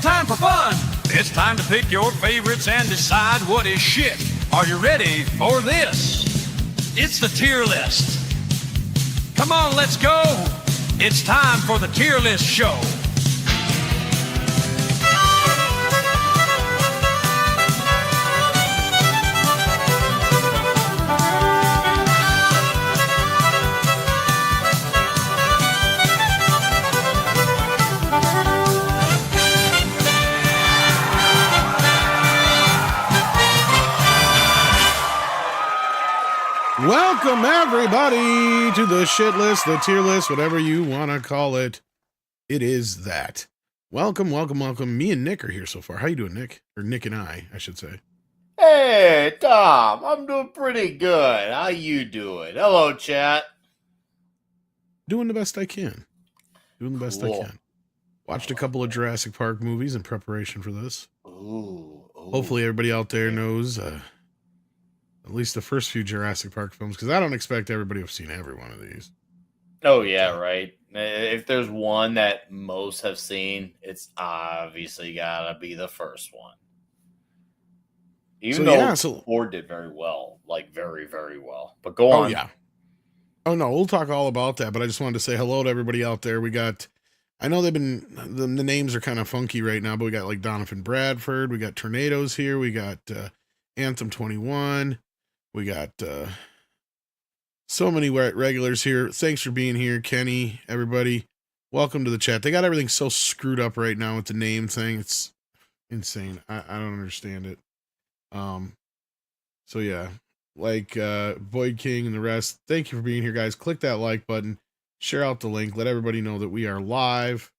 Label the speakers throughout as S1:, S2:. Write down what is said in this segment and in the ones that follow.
S1: time for fun. It's time to pick your favorites and decide what is shit. Are you ready for this? It's the tier list. Come on, let's go. It's time for the tier list show.
S2: Welcome, everybody, to the shit list, the tier list, whatever you want to call it. It is that. Welcome. Me and Nick are here so far. How you doing, Nick? Or Nick and I should say.
S3: Hey, Tom. I'm doing pretty good. How you doing? Hello, chat.
S2: Doing the best I can. Watched a couple of Jurassic Park movies in preparation for this.
S3: Ooh.
S2: Hopefully everybody out there knows at least the first few Jurassic Park films, because I don't expect everybody to have seen every one of these.
S3: Oh, yeah, right. If there's one that most have seen, it's obviously gotta be the first one. Even though Ford did very well, like very, very well. But go on.
S2: Oh, yeah. Oh, no, we'll talk all about that, but I just wanted to say hello to everybody out there. We got, I know they've been, the names are kind of funky right now, but we got like Donovan Bradford, we got Tornadoes here, we got Anthem 21, we got so many regulars here. Thanks for being here, Kenny, everybody. Welcome to the chat. They got everything so screwed up right now with the name thing. It's insane. I don't understand it. So yeah, like Void King and the rest, thank you for being here, guys. Click that like button, share out the link, let everybody know that we are live.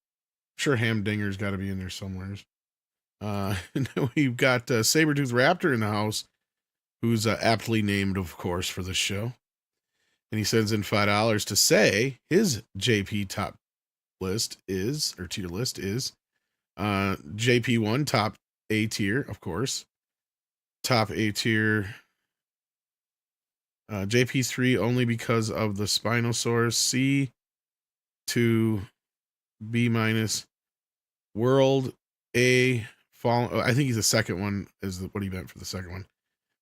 S2: I'm sure Hamdinger's got to be in there somewhere. And then we've got Sabretooth Raptor in the house, who's aptly named, of course, for this show. And he sends in $5 to say his JP top list is, or tier list is, JP1 top A tier, of course. Top A tier. JP3 only because of the Spinosaurus. C to B minus. World A. Fallen. I think he's the second one is what he meant for the second one.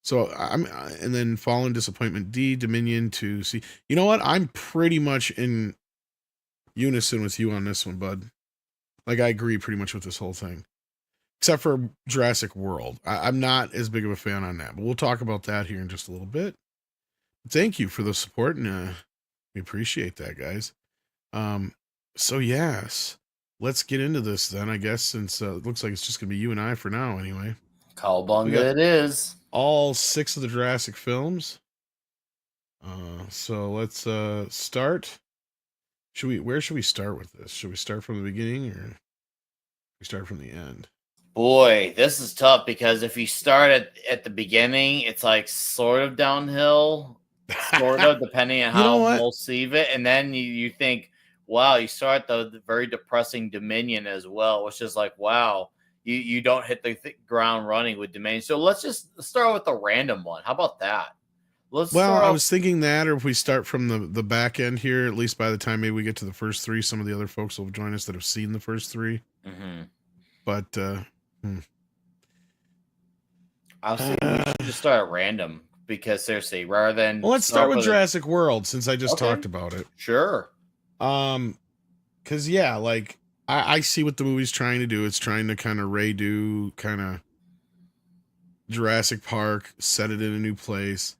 S2: So and then Fallen Disappointment D, Dominion to C. You know what? I'm pretty much in unison with you on this one, bud. Like I agree pretty much with this whole thing, except for Jurassic World. I'm not as big of a fan on that, but we'll talk about that here in just a little bit. Thank you for the support, and we appreciate that, guys. So yes, let's get into this then. I guess since it looks like it's just gonna be you and I for now, anyway.
S3: Cowabunga it is.
S2: All 6 of the Jurassic films. So let's start. Where should we start with this? Should we start from the beginning or we start from the end?
S3: Boy, this is tough because if you start at the beginning, it's like sort of downhill, sort of depending on how we'll see it. And then you think, wow, you start the very depressing Dominion as well, which is like, wow. You don't hit the ground running with Dominion. So let's just start with a random one. How about that?
S2: I was thinking that, or if we start from the back end here, at least by the time maybe we get to the first 3, some of the other folks will join us that have seen the first 3.
S3: Mm-hmm.
S2: But
S3: I'll say we should just start at random because seriously, rather than
S2: let's start with Jurassic World since I just talked about it.
S3: Sure.
S2: Because yeah, like. I see what the movie's trying to do. It's trying to kind of redo kind of Jurassic Park, set it in a new place.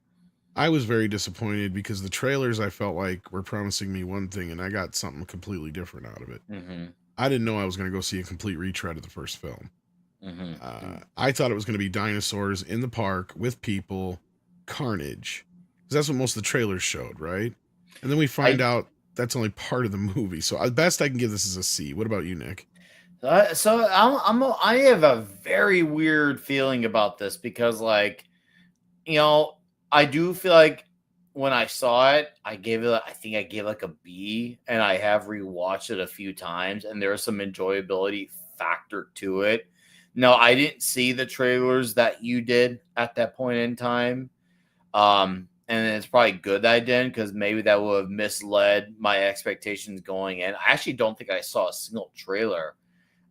S2: I was very disappointed because the trailers I felt like were promising me one thing and I got something completely different out of it.
S3: Mm-hmm.
S2: I didn't know I was going to go see a complete retread of the first film.
S3: Mm-hmm.
S2: I thought it was going to be dinosaurs in the park with people, carnage. Because that's what most of the trailers showed, right? And then we find out that's only part of the movie. So the best I can give this is a C. What about you, Nick?
S3: So I have a very weird feeling about this because, like, you know, I do feel like when I saw it, I think I gave like a B, and I have rewatched it a few times, and there's some enjoyability factor to it. No, I didn't see the trailers that you did at that point in time. And it's probably good that I didn't because maybe that would have misled my expectations going in. I actually don't think I saw a single trailer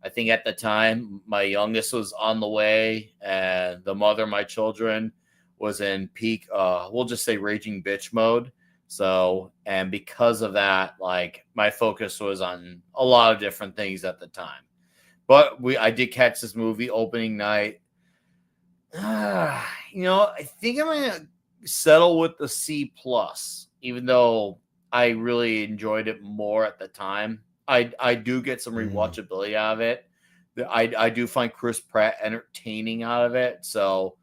S3: I think at the time my youngest was on the way, and the mother of my children was in peak, we'll just say raging bitch mode. So, and because of that, like my focus was on a lot of different things at the time. But I did catch this movie opening night. I think I'm gonna settle with the C plus, even though I really enjoyed it more at the time. I do get some rewatchability out of it. I do find Chris Pratt entertaining out of it, so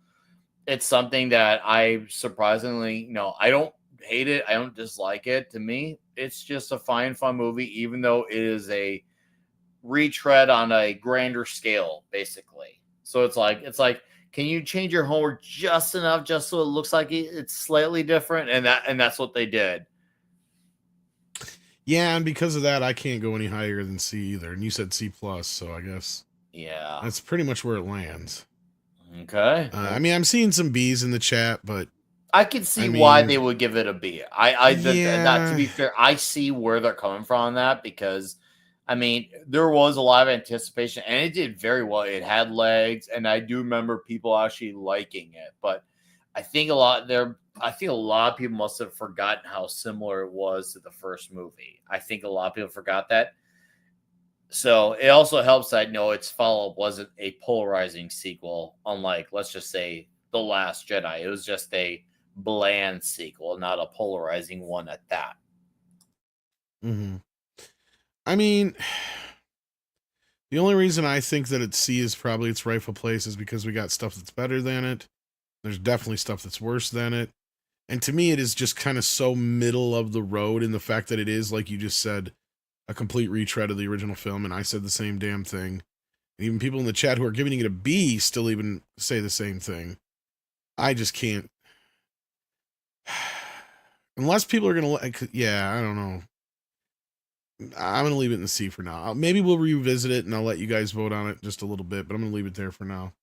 S3: it's something that I surprisingly, I don't hate it, I don't dislike it. To me, it's just a fine, fun movie, even though it is a retread on a grander scale, basically. So it's like, can you change your homework just enough, just so it looks like it's slightly different? And that's what they did.
S2: Yeah, and because of that, I can't go any higher than C either. And you said C plus, so I guess that's pretty much where it lands.
S3: Okay.
S2: I mean, I'm seeing some B's in the chat, but
S3: I can see why they would give it a B. To be fair, I see where they're coming from on that, because I mean, there was a lot of anticipation, and it did very well. It had legs, and I do remember people actually liking it. But I think a lot of people must have forgotten how similar it was to the first movie. I think a lot of people forgot that. So it also helps that its follow-up wasn't a polarizing sequel, unlike, let's just say, The Last Jedi. It was just a bland sequel, not a polarizing one at that.
S2: Mm-hmm. I mean, the only reason I think that it's C is probably its rightful place is because we got stuff that's better than it. There's definitely stuff that's worse than it. And to me, it is just kind of so middle of the road in the fact that it is, like you just said, a complete retread of the original film. And I said the same damn thing. And even people in the chat who are giving it a B still even say the same thing. I just can't. Unless people are going to, I don't know. I'm going to leave it in the C for now. Maybe we'll revisit it and I'll let you guys vote on it just a little bit, but I'm going to leave it there for now.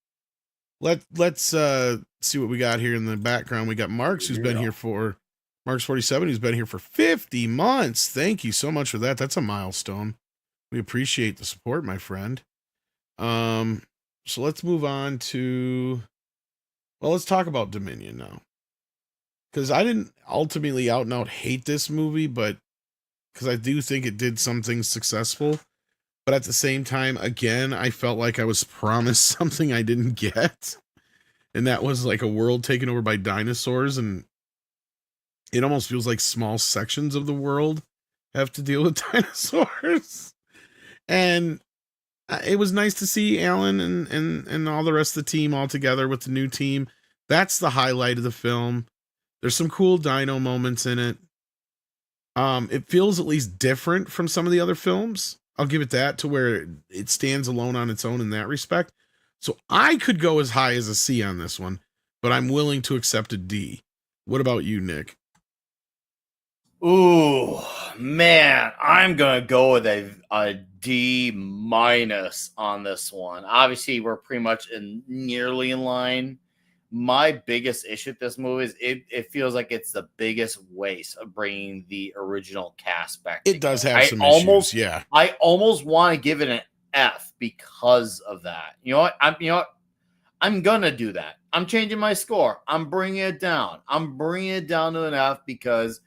S2: Let's see what we got here in the background. We got Marks, who's been here for Marks 47, who's been here for 50 months. Thank you so much for that. That's a milestone. We appreciate the support, my friend. So let's move on to, let's talk about Dominion now. Because I didn't ultimately out and out hate this movie, but because I do think it did some things successful. But at the same time, again, I felt like I was promised something I didn't get. And that was like a world taken over by dinosaurs. And it almost feels like small sections of the world have to deal with dinosaurs. And it was nice to see Alan and all the rest of the team all together with the new team. That's the highlight of the film. There's some cool dino moments in it. It feels at least different from some of the other films. I'll give it that, to where it stands alone on its own in that respect. So I could go as high as a C on this one, but I'm willing to accept a D. What about you, Nick?
S3: Ooh, man, I'm going to go with a D minus on this one. Obviously, we're pretty much nearly in line. My biggest issue with this movie is it feels like it's the biggest waste of bringing the original cast back.
S2: It does have some issues, yeah.
S3: I almost want to give it an F because of that. You know what? I'm gonna do that. I'm changing my score. I'm bringing it down. I'm bringing it down to an F because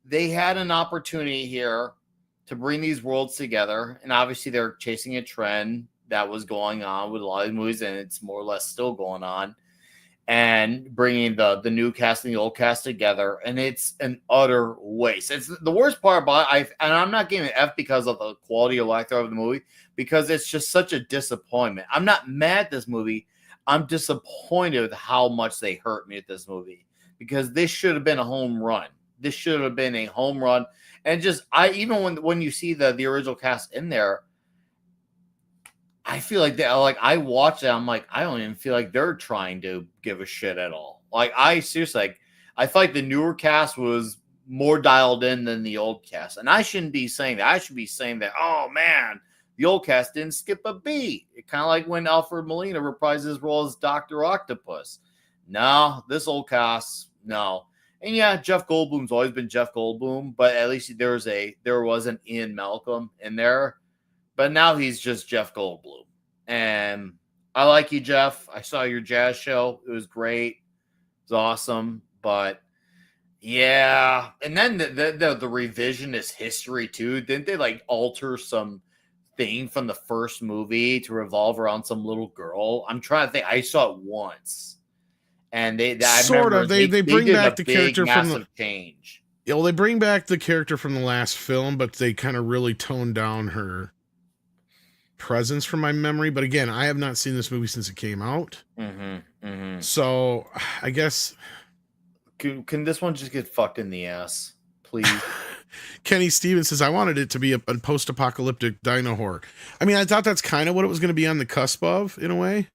S3: they had an opportunity here to bring these worlds together, and obviously they're chasing a trend that was going on with a lot of movies, and it's more or less still going on. And bringing the new cast and the old cast together, and it's an utter waste. It's the worst part about it, and I'm not giving it an F because of the quality or lack thereof of the movie, because it's just such a disappointment. I'm not mad at this movie. I'm disappointed with how much they hurt me at this movie, because this should have been a home run. This should have been a home run. And just even when you see the original cast in there, I feel like I watch that. I'm like, I don't even feel like they're trying to give a shit at all. Like, I seriously, I feel like the newer cast was more dialed in than the old cast. And I shouldn't be saying that. I should be saying that, oh man, the old cast didn't skip a beat. It kind of like when Alfred Molina reprised his role as Dr. Octopus. No, this old cast, no. And yeah, Jeff Goldblum's always been Jeff Goldblum, but at least there was an Ian Malcolm in there. But now he's just Jeff Goldblum. And I like you, Jeff. I saw your jazz show. It was great. It was awesome. But yeah. And then the revisionist history too. Didn't they like alter some thing from the first movie to revolve around some little girl? I'm trying to think. I saw it once. And I
S2: sort
S3: remember
S2: of. They bring
S3: did
S2: back
S3: a
S2: the
S3: big,
S2: character from the
S3: massive change.
S2: Yeah, well, they bring back the character from the last film, but they kind of really tone down her presence from my memory. But again, I have not seen this movie since it came out. So I guess
S3: Can this one just get fucked in the ass, please?
S2: Kenny Stevens says, I wanted it to be a post-apocalyptic dino horror. I mean, I thought that's kind of what it was going to be on the cusp of, in a way.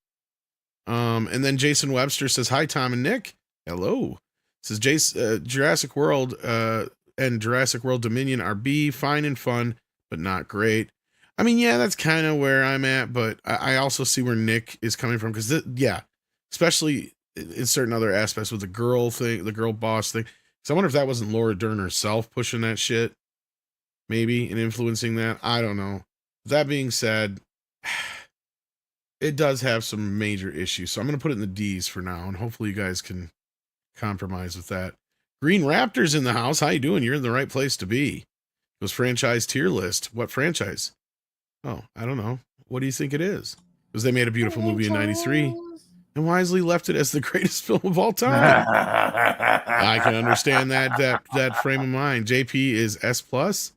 S2: And then Jason Webster says, hi, Tom and Nick. Hello. Says Jurassic World and Jurassic World Dominion are fine and fun, but not great. I mean, yeah, that's kind of where I'm at, but I also see where Nick is coming from, because especially in certain other aspects with the girl thing, the girl boss thing. So I wonder if that wasn't Laura Dern herself pushing that shit, maybe, and influencing that. I don't know. That being said, it does have some major issues, so I'm going to put it in the D's for now, and hopefully you guys can compromise with that. Green Raptor's in the house. How you doing? You're in the right place to be. It was franchise tier list. What franchise? Oh, I don't know. What do you think it is? Because they made a beautiful movie in 93 and wisely left it as the greatest film of all time. I can understand that frame of mind. JP is S+. The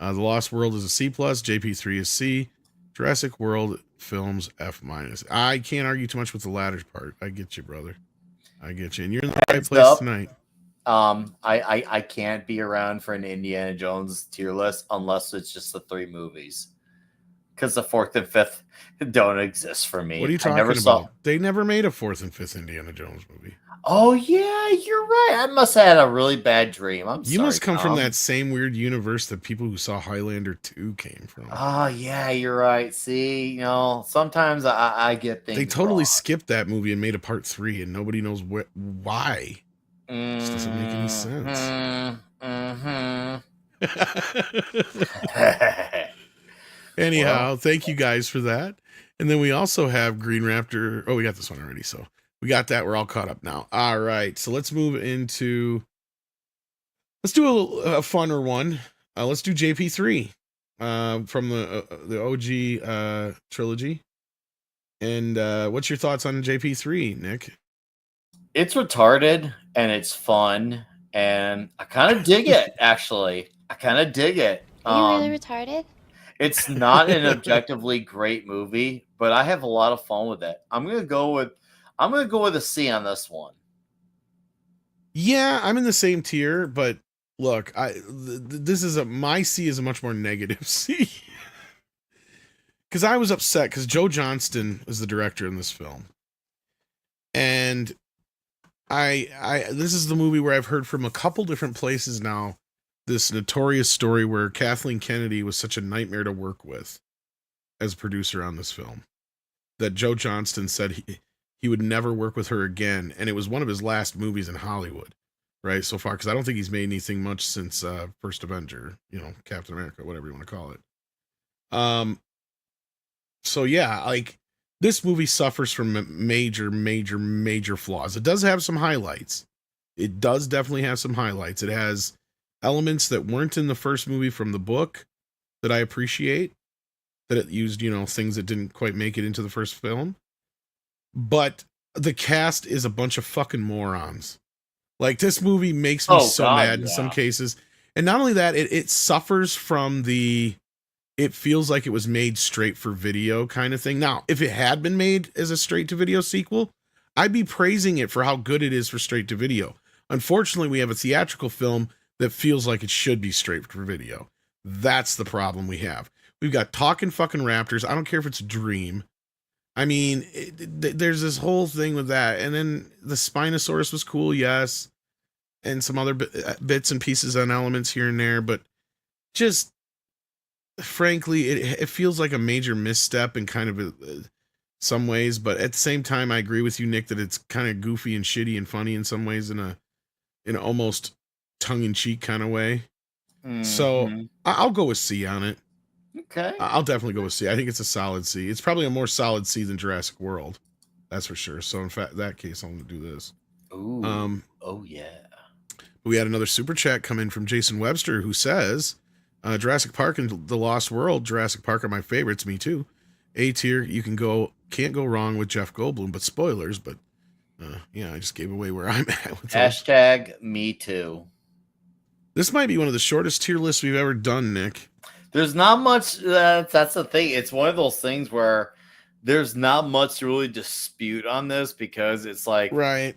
S2: Lost World is a C+. JP3 is C. Jurassic World films F-. I can't argue too much with the latter part. I get you, brother. I get you. And you're in the right place tonight.
S3: I can't be around for an Indiana Jones tier list unless it's just the 3 movies. Because the 4th and 5th don't exist for me.
S2: What are you talking about? They never made a 4th and 5th Indiana Jones movie.
S3: Oh, yeah, you're right. I must have had a really bad dream.
S2: You must come from that same weird universe that people who saw Highlander 2 came from.
S3: Oh, yeah, you're right. See, sometimes I get things
S2: They totally
S3: wrong.
S2: Skipped that movie and made a part 3, and nobody knows why. It just doesn't make any sense. Anyhow, thank you guys for that. And then we also have Green Raptor. Oh, we got this one already, so we got that. We're all caught up now. All right, so let's move into. Let's do a funner one. Let's do JP3 from the OG trilogy. And what's your thoughts on JP3, Nick?
S3: It's retarded and it's fun, and I kind of dig it. Actually, I kind of dig it.
S4: Are you really retarded?
S3: It's not an objectively great movie, but I have a lot of fun with it. I'm gonna go with a C on this one.
S2: Yeah, I'm in the same tier, but look, my C is a much more negative C. Because I was upset because Joe Johnston is the director in this film. And this is the movie where I've heard from a couple different places now this notorious story where Kathleen Kennedy was such a nightmare to work with as producer on this film that Joe Johnston said he would never work with her again, and it was one of his last movies in Hollywood, right, so far, because I don't think he's made anything much since First Avenger, Captain America, whatever you want to call it. So yeah, like, this movie suffers from major flaws. It does have some highlights. It does definitely have some highlights. It has elements that weren't in the first movie from the book that I appreciate, that it used, things that didn't quite make it into the first film. But the cast is a bunch of fucking morons. Like, this movie makes me mad in some cases. And not only that, it suffers from it feels like it was made straight for video kind of thing. Now, if it had been made as a straight to video sequel, I'd be praising it for how good it is for straight to video. Unfortunately, we have a theatrical film that feels like it should be straight for video. That's the problem we have. We've got talking fucking raptors. I don't care if it's a dream. I mean, there's this whole thing with that. And then the Spinosaurus was cool, yes. And some other bits and pieces and elements here and there. But just, frankly, it feels like a major misstep in kind of some ways. But at the same time, I agree with you, Nick, that it's kind of goofy and shitty and funny in some ways in an almost tongue-in-cheek kind of way. So I'll go with C on it.
S3: Okay.
S2: I'll definitely go with C. I think it's a solid C. It's probably a more solid C than Jurassic World. That's for sure. So in fact, that case, I'm going to do this.
S3: Ooh. Oh yeah.
S2: We had another super chat come in from Jason Webster who says, Jurassic Park and The Lost World. Jurassic Park are my favorites. Me too. A tier. Can't go wrong with Jeff Goldblum. But spoilers. But yeah, I just gave away where I'm at with those.
S3: Hashtag me too.
S2: This might be one of the shortest tier lists we've ever done, Nick.
S3: There's not much. That's the thing. It's one of those things where there's not much to really dispute on this because it's like,
S2: right.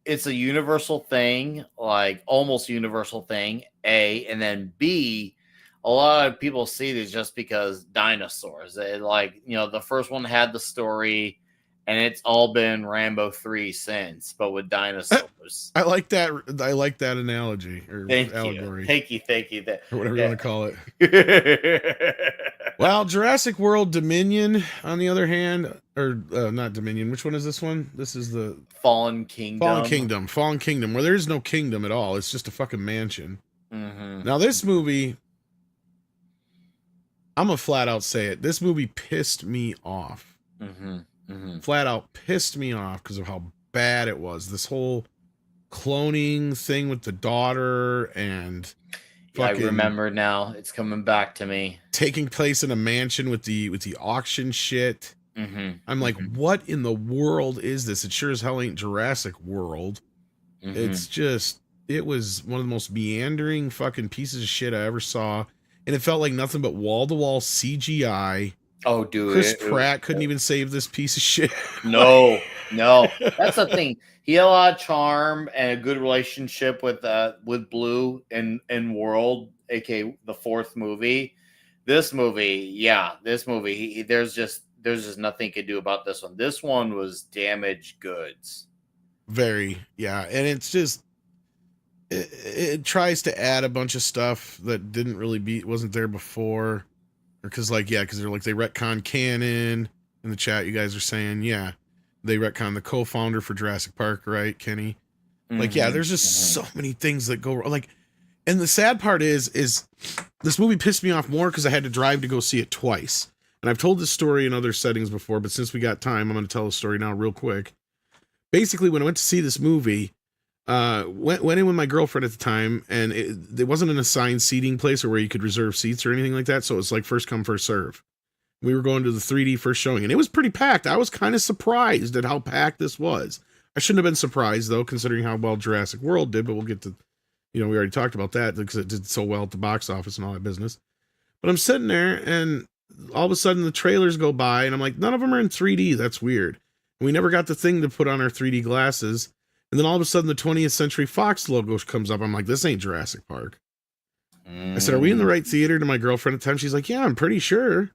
S3: It's a universal thing, like almost universal thing. A, and then B, a lot of people see this just because dinosaurs. The first one had the story, and it's all been Rambo 3 since, but with dinosaurs.
S2: I like that. I like that analogy or allegory.
S3: Thank you.
S2: Or whatever you want to call it. Well, Jurassic World Dominion, on the other hand, or not Dominion. Which one is this one? This is the
S3: Fallen Kingdom.
S2: Fallen Kingdom, where there is no kingdom at all. It's just a fucking mansion.
S3: Mm-hmm.
S2: Now, this movie, I'm gonna flat out say it. This movie pissed me off.
S3: Mm-hmm. Mm-hmm.
S2: Flat out pissed me off because of how bad it was. This whole cloning thing with the daughter and
S3: I remember now. It's coming back to me.
S2: Taking place in a mansion with the auction shit.
S3: Mm-hmm.
S2: I'm like, what in the world is this? It sure as hell ain't Jurassic World.
S3: Mm-hmm.
S2: It's just, it was one of the most meandering fucking pieces of shit I ever saw. And it felt like nothing but wall-to-wall CGI.
S3: Oh, dude.
S2: Chris Pratt couldn't even save this piece of shit.
S3: No. That's the thing. He had a lot of charm and a good relationship with Blue in World, aka the fourth movie. There's just nothing he could do about this one. This one was damaged goods.
S2: Very, yeah. And it's just, it tries to add a bunch of stuff that wasn't there before. Because they retcon canon. In the chat, you guys are saying, yeah, they retcon the co-founder for Jurassic Park, right, Kenny?
S3: Mm-hmm.
S2: There's just so many things that go wrong. And the sad part is this movie pissed me off more because I had to drive to go see it twice. And I've told this story in other settings before, but since we got time, I'm going to tell the story now real quick. Basically, when I went to see this movie, went in with my girlfriend at the time, and it wasn't an assigned seating place or where you could reserve seats or anything like that. So it was like first come, first serve. We were going to the 3D first showing, and it was pretty packed. I was kind of surprised at how packed this was. I shouldn't have been surprised, though, considering how well Jurassic World did, but we'll get to, we already talked about that because it did so well at the box office and all that business. But I'm sitting there, and all of a sudden the trailers go by, and I'm like, none of them are in 3D. That's weird. And we never got the thing to put on our 3D glasses. And then all of a sudden the 20th Century Fox logo comes up. I'm like, this ain't Jurassic Park. I said, are we in the right theater? To my girlfriend at the time. She's like, yeah, I'm pretty sure.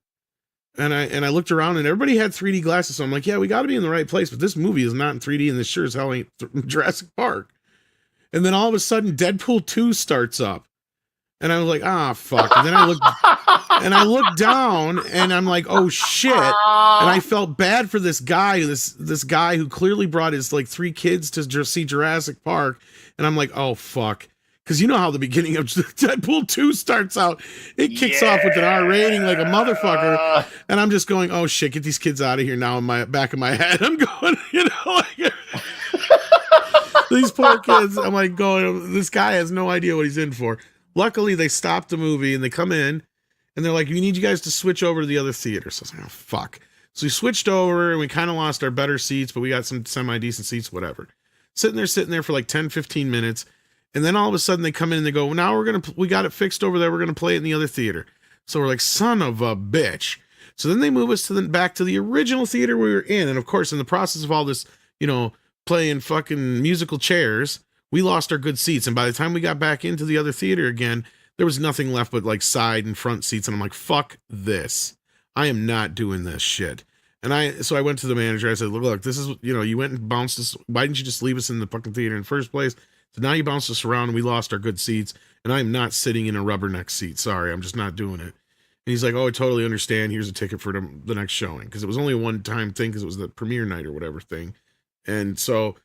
S2: And I looked around and everybody had 3D glasses. So I'm like, yeah, we got to be in the right place. But this movie is not in 3D and this sure as hell ain't Jurassic Park. And then all of a sudden Deadpool 2 starts up. And I was like, fuck. And then I looked down and I'm like, oh shit. And I felt bad for this guy, this guy who clearly brought his 3 kids to see Jurassic Park. And I'm like, oh fuck. Because you know how the beginning of Deadpool 2 starts out. It kicks off with an R rating like a motherfucker. And I'm just going, oh shit, get these kids out of here now in my back of my head. I'm going, these poor kids. I'm like going, this guy has no idea what he's in for. Luckily, they stopped the movie and they come in and they're like, we need you guys to switch over to the other theater. So I was like, oh fuck. So we switched over and we kind of lost our better seats, but we got some semi-decent seats, whatever. Sitting there for 10, 15 minutes. And then all of a sudden they come in and they go, now we got it fixed over there. We're going to play it in the other theater. So we're like, son of a bitch. So then they move us back to the original theater we were in. And of course, in the process of all this, playing fucking musical chairs, we lost our good seats. And by the time we got back into the other theater again, there was nothing left but side and front seats. And I'm like, fuck this. I am not doing this shit. And so I went to the manager. I said, look, this is, you went and bounced us. Why didn't you just leave us in the fucking theater in the first place? So now you bounced us around and we lost our good seats. And I'm not sitting in a rubberneck seat. Sorry, I'm just not doing it. And he's like, oh, I totally understand. Here's a ticket for the next showing. Because it was only a one-time thing because it was the premiere night or whatever thing. And so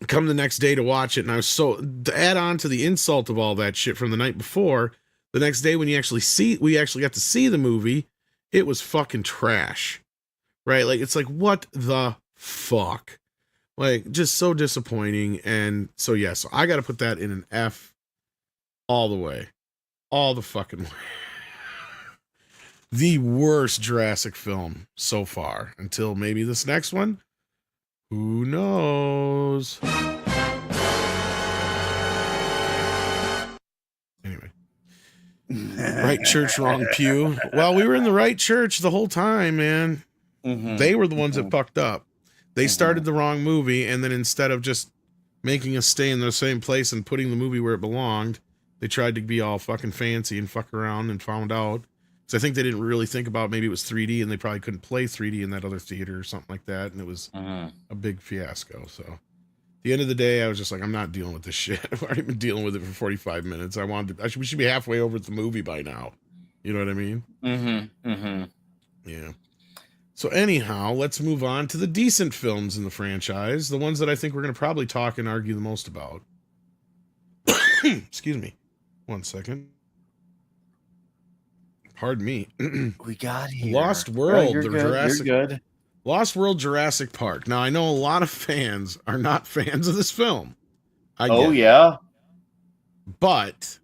S2: come the next day to watch it. And I was to add on to the insult of all that shit from the night before, The next day when we actually got to see the movie, it was fucking trash. Right? Like, it's like, what the fuck? Like, just so disappointing. And so, yeah, so I got to put that in an F all the way. All the fucking way. The worst Jurassic film so far. Until maybe this next one. Who knows? Anyway. Right church, wrong pew. Well, we were in the right church the whole time, man. They were the ones that fucked up. They started the wrong movie, and then instead of just making us stay in the same place and putting the movie where it belonged, they tried to be all fucking fancy and fuck around and found out. So I think they didn't really think about maybe it was 3D and they probably couldn't play 3D in that other theater or something like that, and it was a big fiasco. So at the end of the day, I was just like, I'm not dealing with this shit. I've already been dealing with it for 45 minutes. We should be halfway over the movie by now. You know what I mean? Yeah. So anyhow, let's move on to the decent films in the franchise, the ones that I think we're going to probably talk and argue the most about. Excuse me. 1 second. Pardon me.
S3: We got here.
S2: Lost World,
S3: the Jurassic. You're good.
S2: Lost World, Jurassic Park. Now I know a lot of fans are not fans of this film.
S3: Yeah.
S2: But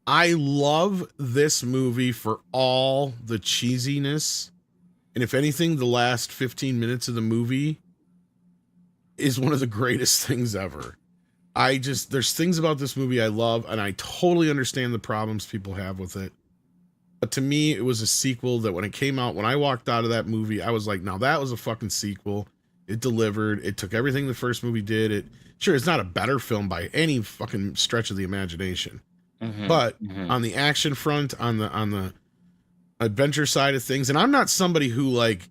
S2: I love this movie for all the cheesiness. And if anything, the last 15 minutes of the movie is one of the greatest things ever. There's things about this movie I love, and I totally understand the problems people have with it. But to me, it was a sequel that when it came out, when I walked out of that movie, I was like, now that was a fucking sequel. It delivered. It took everything the first movie did. It's not a better film by any fucking stretch of the imagination. But on the action front, on the adventure side of things, and I'm not somebody who like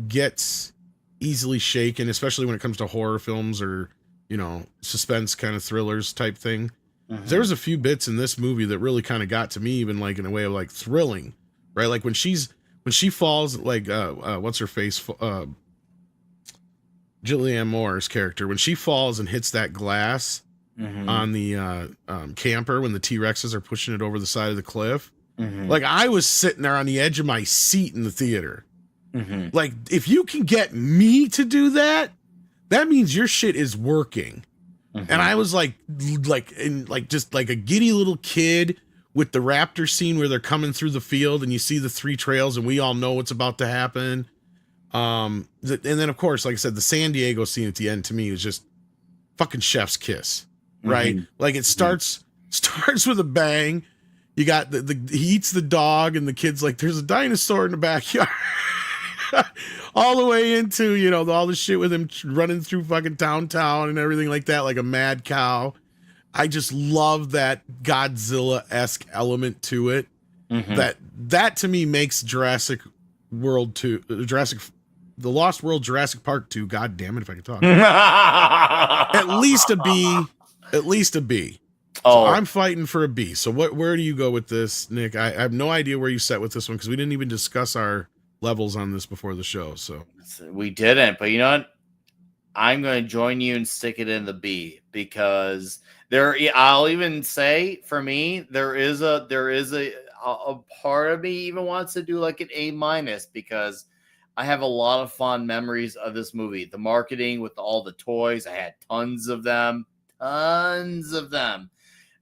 S2: gets easily shaken, especially when it comes to horror films or, you know, suspense kind of thrillers type thing. There was a few bits in this movie that really kind of got to me, even like in a way of like thrilling, right? Like when she falls, like what's her face, Julianne Moore's character, when she falls and hits that glass on the camper when the T-Rexes are pushing it over the side of the cliff. Like I was sitting there on the edge of my seat in the theater. Like if you can get me to do that, that means your shit is working. And I was just like a giddy little kid with the raptor scene where they're coming through the field and you see the 3 trails and we all know what's about to happen. And then of course, like I said, the San Diego scene at the end to me was just fucking chef's kiss, right? Like it starts with a bang. You got he eats the dog and the kid's like, there's a dinosaur in the backyard. All the way into, you know, all the shit with him running through fucking downtown and everything like that, like a mad cow. I just love that Godzilla-esque element to it. That to me makes Jurassic World 2, The Lost World, Jurassic Park 2, god damn it if I could talk. At least a B. At least a B. So I'm fighting for a B. So where do you go with this, Nick? I have no idea where you set with this one because we didn't even discuss our levels on this before the show. So
S3: we didn't, but you know what? I'm going to join you and stick it in the B because I'll even say for me, there is a part of me even wants to do like an A- because I have a lot of fond memories of this movie. The marketing with all the toys, I had tons of them.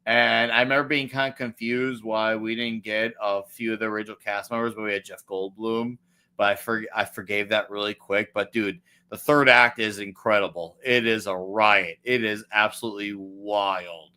S3: And I remember being kind of confused why we didn't get a few of the original cast members, but we had Jeff Goldblum. But I forgave that really quick. But dude, the third act is incredible. It is a riot. It is absolutely wild.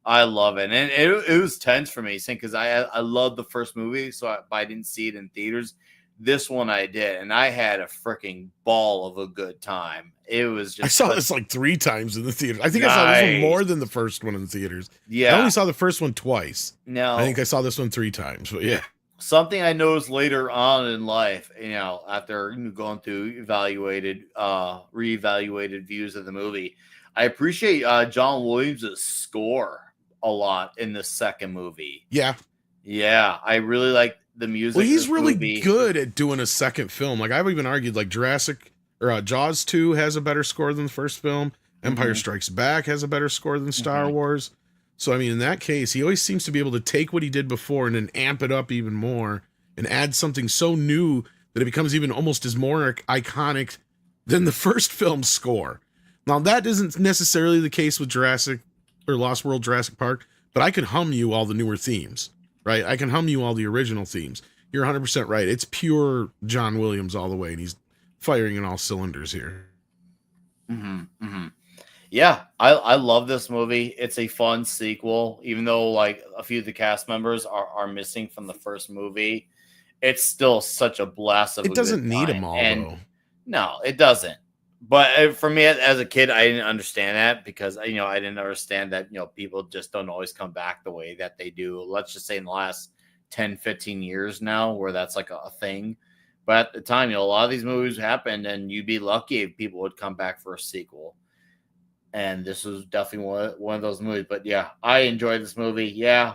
S3: I love it. And it was tense for me because I loved the first movie, so I didn't see it in theaters. This one I did, and I had a freaking ball of a good time. It was just.
S2: I saw this like 3 times in the theater. I think I saw this one more than the first one in the theaters.
S3: Yeah,
S2: I only saw the first one twice.
S3: No,
S2: I think I saw this one 3 times. But yeah,
S3: something I noticed later on in life, you know, after going through reevaluated views of the movie, I appreciate John Williams' score a lot in the second movie.
S2: Yeah,
S3: I really like the music.
S2: Well, he's really good at doing a second film. Like I've even argued, like Jaws 2 has a better score than the first film. Empire Strikes Back has a better score than Star Wars. So I mean, in that case, he always seems to be able to take what he did before and then amp it up even more and add something so new that it becomes even almost as more iconic than the first film's score. Now that isn't necessarily the case with Jurassic or Lost World Jurassic Park, but I can hum you all the newer themes, right? I can hum you all the original themes. You're 100% right. It's pure John Williams all the way, and he's firing in all cylinders here.
S3: Yeah, I love this movie. It's a fun sequel, even though like a few of the cast members are missing from the first movie. It's still such a blast of
S2: It
S3: a
S2: doesn't
S3: good
S2: need
S3: time.
S2: them all,
S3: And
S2: though.
S3: no, it doesn't. But for me as a kid, I didn't understand that because I didn't understand that people just don't always come back the way that they do. Let's just say in the last 10, 15 years now, where that's like a thing. But at the time, a lot of these movies happened, and you'd be lucky if people would come back for a sequel. And this was definitely one of those movies. But yeah, I enjoyed this movie. Yeah,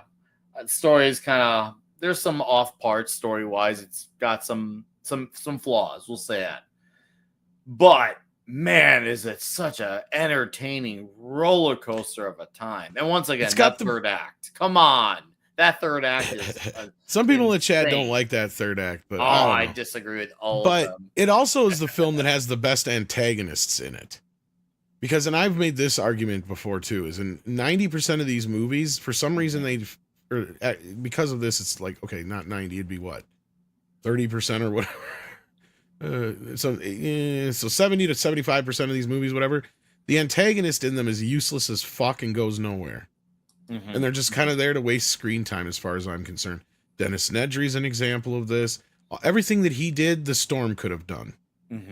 S3: the story is kind of there's some off parts story wise. It's got some flaws. We'll say that. But man, is it such a entertaining roller coaster of a time. And once again,
S2: It's got
S3: that third act. Come on. That third act is
S2: Some people in the chat don't
S3: insane.
S2: like that third act, but
S3: I
S2: I don't know.
S3: disagree with all of
S2: But
S3: them.
S2: it also is the film that has the best antagonists in it. Because, and I've made this argument before too, is in 90% of these movies, for some reason because of this, it's like, okay, not 90, it'd be what? 30% or whatever. So 70 to 75% of these movies, whatever, the antagonist in them is useless as fuck and goes nowhere. And they're just kind of there to waste screen time as far as I'm concerned. Dennis Nedry's an example of this. Everything that he did, the Storm could have done.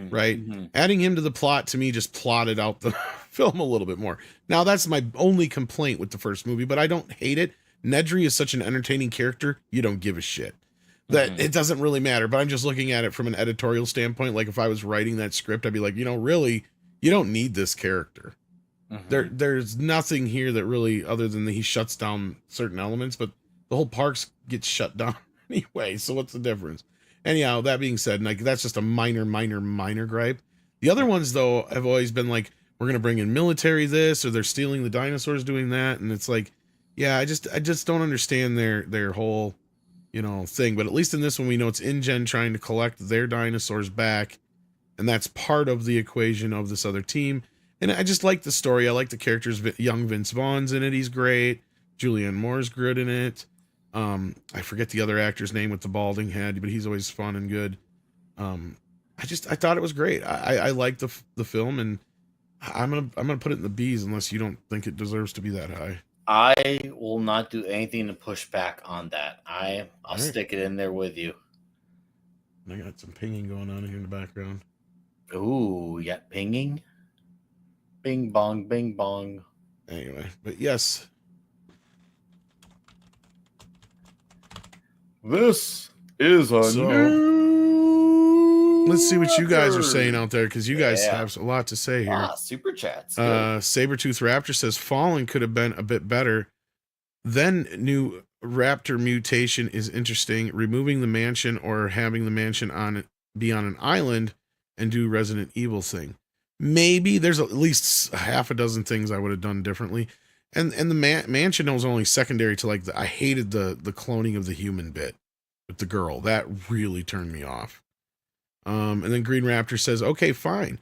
S2: Right? Adding him to the plot to me just plotted out the film a little bit more. Now that's my only complaint with the first movie, but I don't hate it. Nedry is such an entertaining character, you don't give a shit. That it doesn't really matter, but I'm just looking at it from an editorial standpoint. Like if I was writing that script, I'd be like, really, you don't need this character. There's nothing here that really, other than that he shuts down certain elements, but the whole parks gets shut down anyway. So what's the difference? Anyhow, that being said, like that's just a minor gripe. The other ones, though, have always been like, we're gonna bring in military this, or they're stealing the dinosaurs doing that, and it's like, yeah, I just don't understand their whole, thing. But at least in this one, we know it's InGen trying to collect their dinosaurs back, and that's part of the equation of this other team. And I just like the story. I like the characters. Young Vince Vaughn's in it. He's great. Julianne Moore's good in it. I forget the other actor's name with the balding head, but he's always fun and good. I thought it was great. I like the film, and I'm gonna put it in the B's unless you don't think it deserves to be that high.
S3: I will not do anything to push back on that. I'll stick it in there with you.
S2: I got some pinging going on here in the background.
S3: Ooh, you got pinging? Bing bong, bing bong.
S2: Anyway, but yes.
S3: This is a new.
S2: Let's see what you guys are saying out there, because you guys have a lot to say here.
S3: Super chats.
S2: Sabretooth Raptor says Fallen could have been a bit better. Then new raptor mutation is interesting. Removing the mansion or having the mansion be on an island and do Resident Evil thing. Maybe there's at least half a dozen things I would have done differently. And the mansion was only secondary to I hated the cloning of the human bit with the girl. That really turned me off. And then Green Raptor says, okay, fine.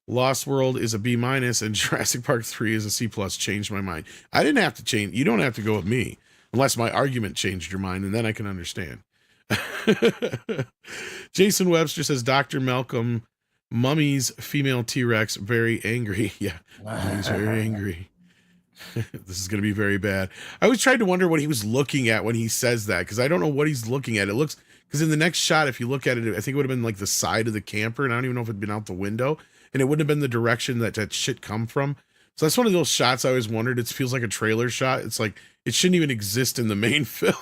S2: Lost World is a B- and Jurassic Park 3 is a C+. Changed my mind. I didn't have to change. You don't have to go with me unless my argument changed your mind, and then I can understand. Jason Webster says, Dr. Malcolm, Mummy's female T-Rex, very angry. Yeah, Mummy's very angry. This is going to be very bad. I always tried to wonder what he was looking at when he says that, because I don't know what he's looking at. It looks, because in the next shot, if you look at it, I think it would have been like the side of the camper, and I don't even know if it'd been out the window, and it wouldn't have been the direction that shit come from. So that's one of those shots I always wondered. It feels like a trailer shot. It's like it shouldn't even exist in the main film.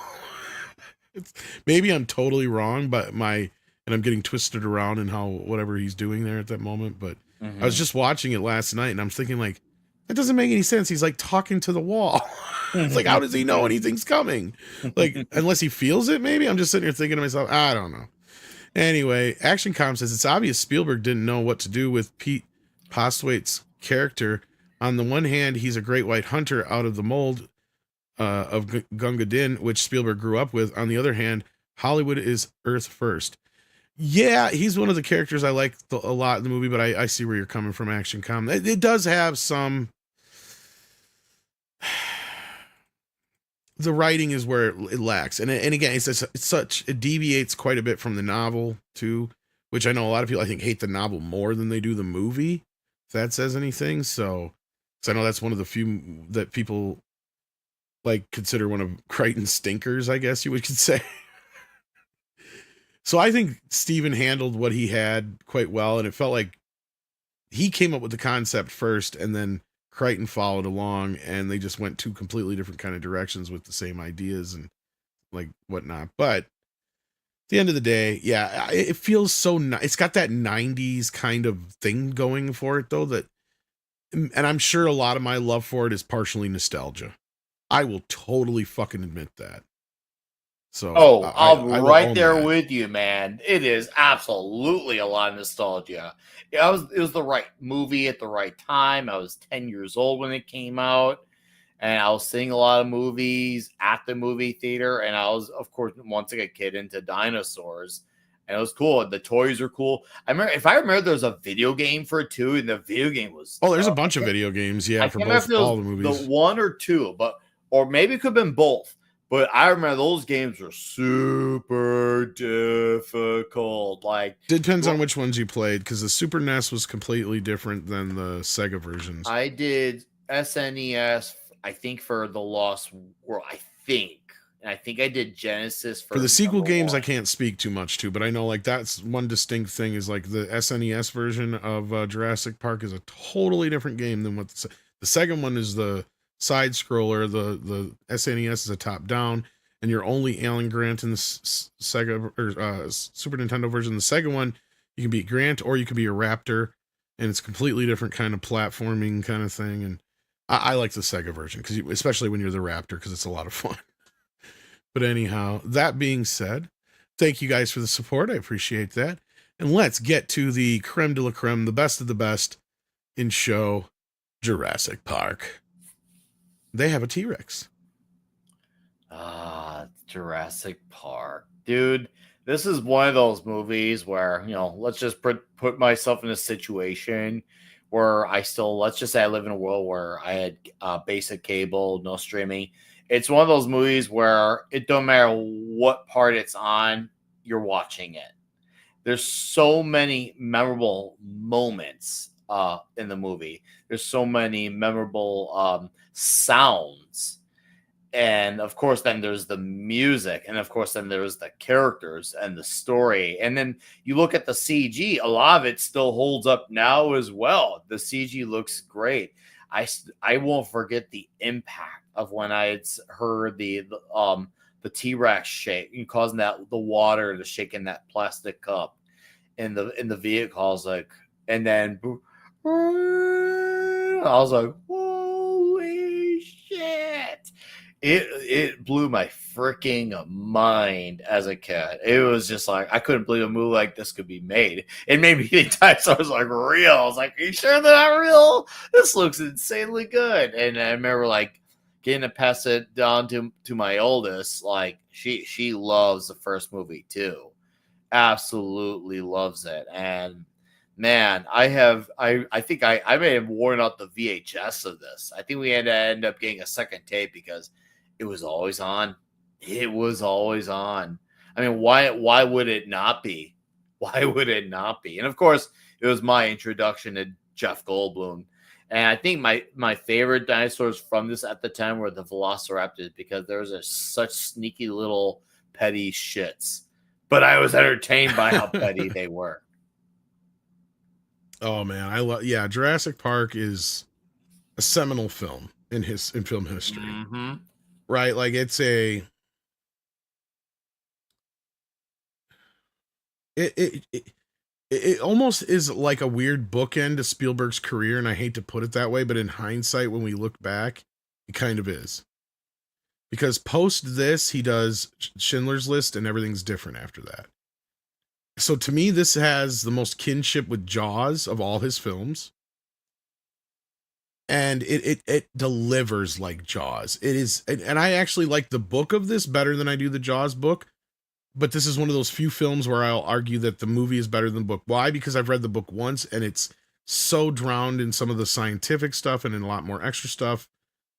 S2: Maybe I'm totally wrong, but and I'm getting twisted around in how whatever he's doing there at that moment. But I was just watching it last night, and I'm thinking that doesn't make any sense. He's talking to the wall. It's how does he know anything's coming? Unless he feels it, maybe. I'm just sitting here thinking to myself, I don't know. Anyway, ActionCom says it's obvious Spielberg didn't know what to do with Pete Postwaite's character. On the one hand, he's a great white hunter out of the mold, of Gunga Din, which Spielberg grew up with. On the other hand, Hollywood is Earth first. Yeah, he's one of the characters I like a lot in the movie, but I see where you're coming from, Action Com. It does have some. The writing is where it lacks, and again, it deviates quite a bit from the novel too, which I know a lot of people I think hate the novel more than they do the movie. If that says anything, so I know that's one of the few that people like consider one of Crichton's stinkers, I guess you could say. So I think Steven handled what he had quite well, and it felt like he came up with the concept first, and then Crichton followed along, and they just went two completely different kind of directions with the same ideas and like whatnot. But at the end of the day, yeah, it feels so it's got that 90s kind of thing going for it though, that, and I'm sure a lot of my love for it is partially nostalgia. I will totally fucking admit that. So
S3: I'm
S2: will
S3: right
S2: own
S3: there
S2: that.
S3: with you, man. It is absolutely a lot of nostalgia. It was the right movie at the right time. I was 10 years old when it came out, and I was seeing a lot of movies at the movie theater. And I was, of course, once a kid into dinosaurs, and it was cool. The toys are cool. I remember, there was a video game for it too, and the video game was
S2: There's a bunch of video games, yeah,
S3: I
S2: for
S3: can't remember
S2: both
S3: if it was
S2: all the movies.
S3: the one or two, or maybe it could have been both. But I remember those games were super difficult. Like,
S2: Depends on which ones you played, because the Super NES was completely different than the Sega versions.
S3: I did SNES, I think, for the Lost World. And I think I did Genesis
S2: For the sequel games, I
S3: one.
S2: can't speak too much to, but I know like that's one distinct thing is like the SNES version of Jurassic Park is a totally different game than what the second one is. The side scroller, the SNES is a top down, and you're only Alan Grant in the Sega or Super Nintendo version. The second one, you can be Grant or you can be a Raptor, and it's a completely different kind of platforming kind of thing. And I like the Sega version because especially when you're the Raptor, because it's a lot of fun. But anyhow, that being said, thank you guys for the support. I appreciate that. And let's get to the creme de la creme, the best of the best in show Jurassic Park. They have a T-Rex.
S3: Jurassic Park. Dude, this is one of those movies where, let's just put myself in a situation where let's just say I live in a world where I had basic cable, no streaming. It's one of those movies where it don't matter what part it's on, you're watching it. There's so many memorable moments in the movie. There's so many memorable sounds. And of course, then there's the music. And of course, then there's the characters and the story. And then you look at the CG, a lot of it still holds up now as well. The CG looks great. I won't forget the impact of when I had heard the T-Rex shake, causing the water to shake in that plastic cup in the vehicle. I was like, and then I was like, holy shit. It blew my freaking mind as a kid. It was just like, I couldn't believe a movie like this could be made. It made me think dinosaurs like real. I was like, are you sure they're not real? This looks insanely good. And I remember like getting to pass it down to my oldest. Like she loves the first movie too. Absolutely loves it. And man, I think I may have worn out the VHS of this. I think we had to end up getting a second tape because it was always on. It was always on. I mean, why would it not be? Why would it not be? And of course, it was my introduction to Jeff Goldblum. And I think my favorite dinosaurs from this at the time were the Velociraptors because there was such sneaky little petty shits. But I was entertained by how petty they were.
S2: Oh man, Jurassic Park is a seminal film in film history.
S3: Mm-hmm.
S2: Right? Like it almost is like a weird bookend to Spielberg's career, and I hate to put it that way, but in hindsight, when we look back, it kind of is. Because post this, he does Schindler's List, and everything's different after that. So to me, this has the most kinship with Jaws of all his films. and it delivers like Jaws. It is, and I actually like the book of this better than I do the Jaws book. But this is one of those few films where I'll argue that the movie is better than the book. Why? Because I've read the book once, and it's so drowned in some of the scientific stuff and in a lot more extra stuff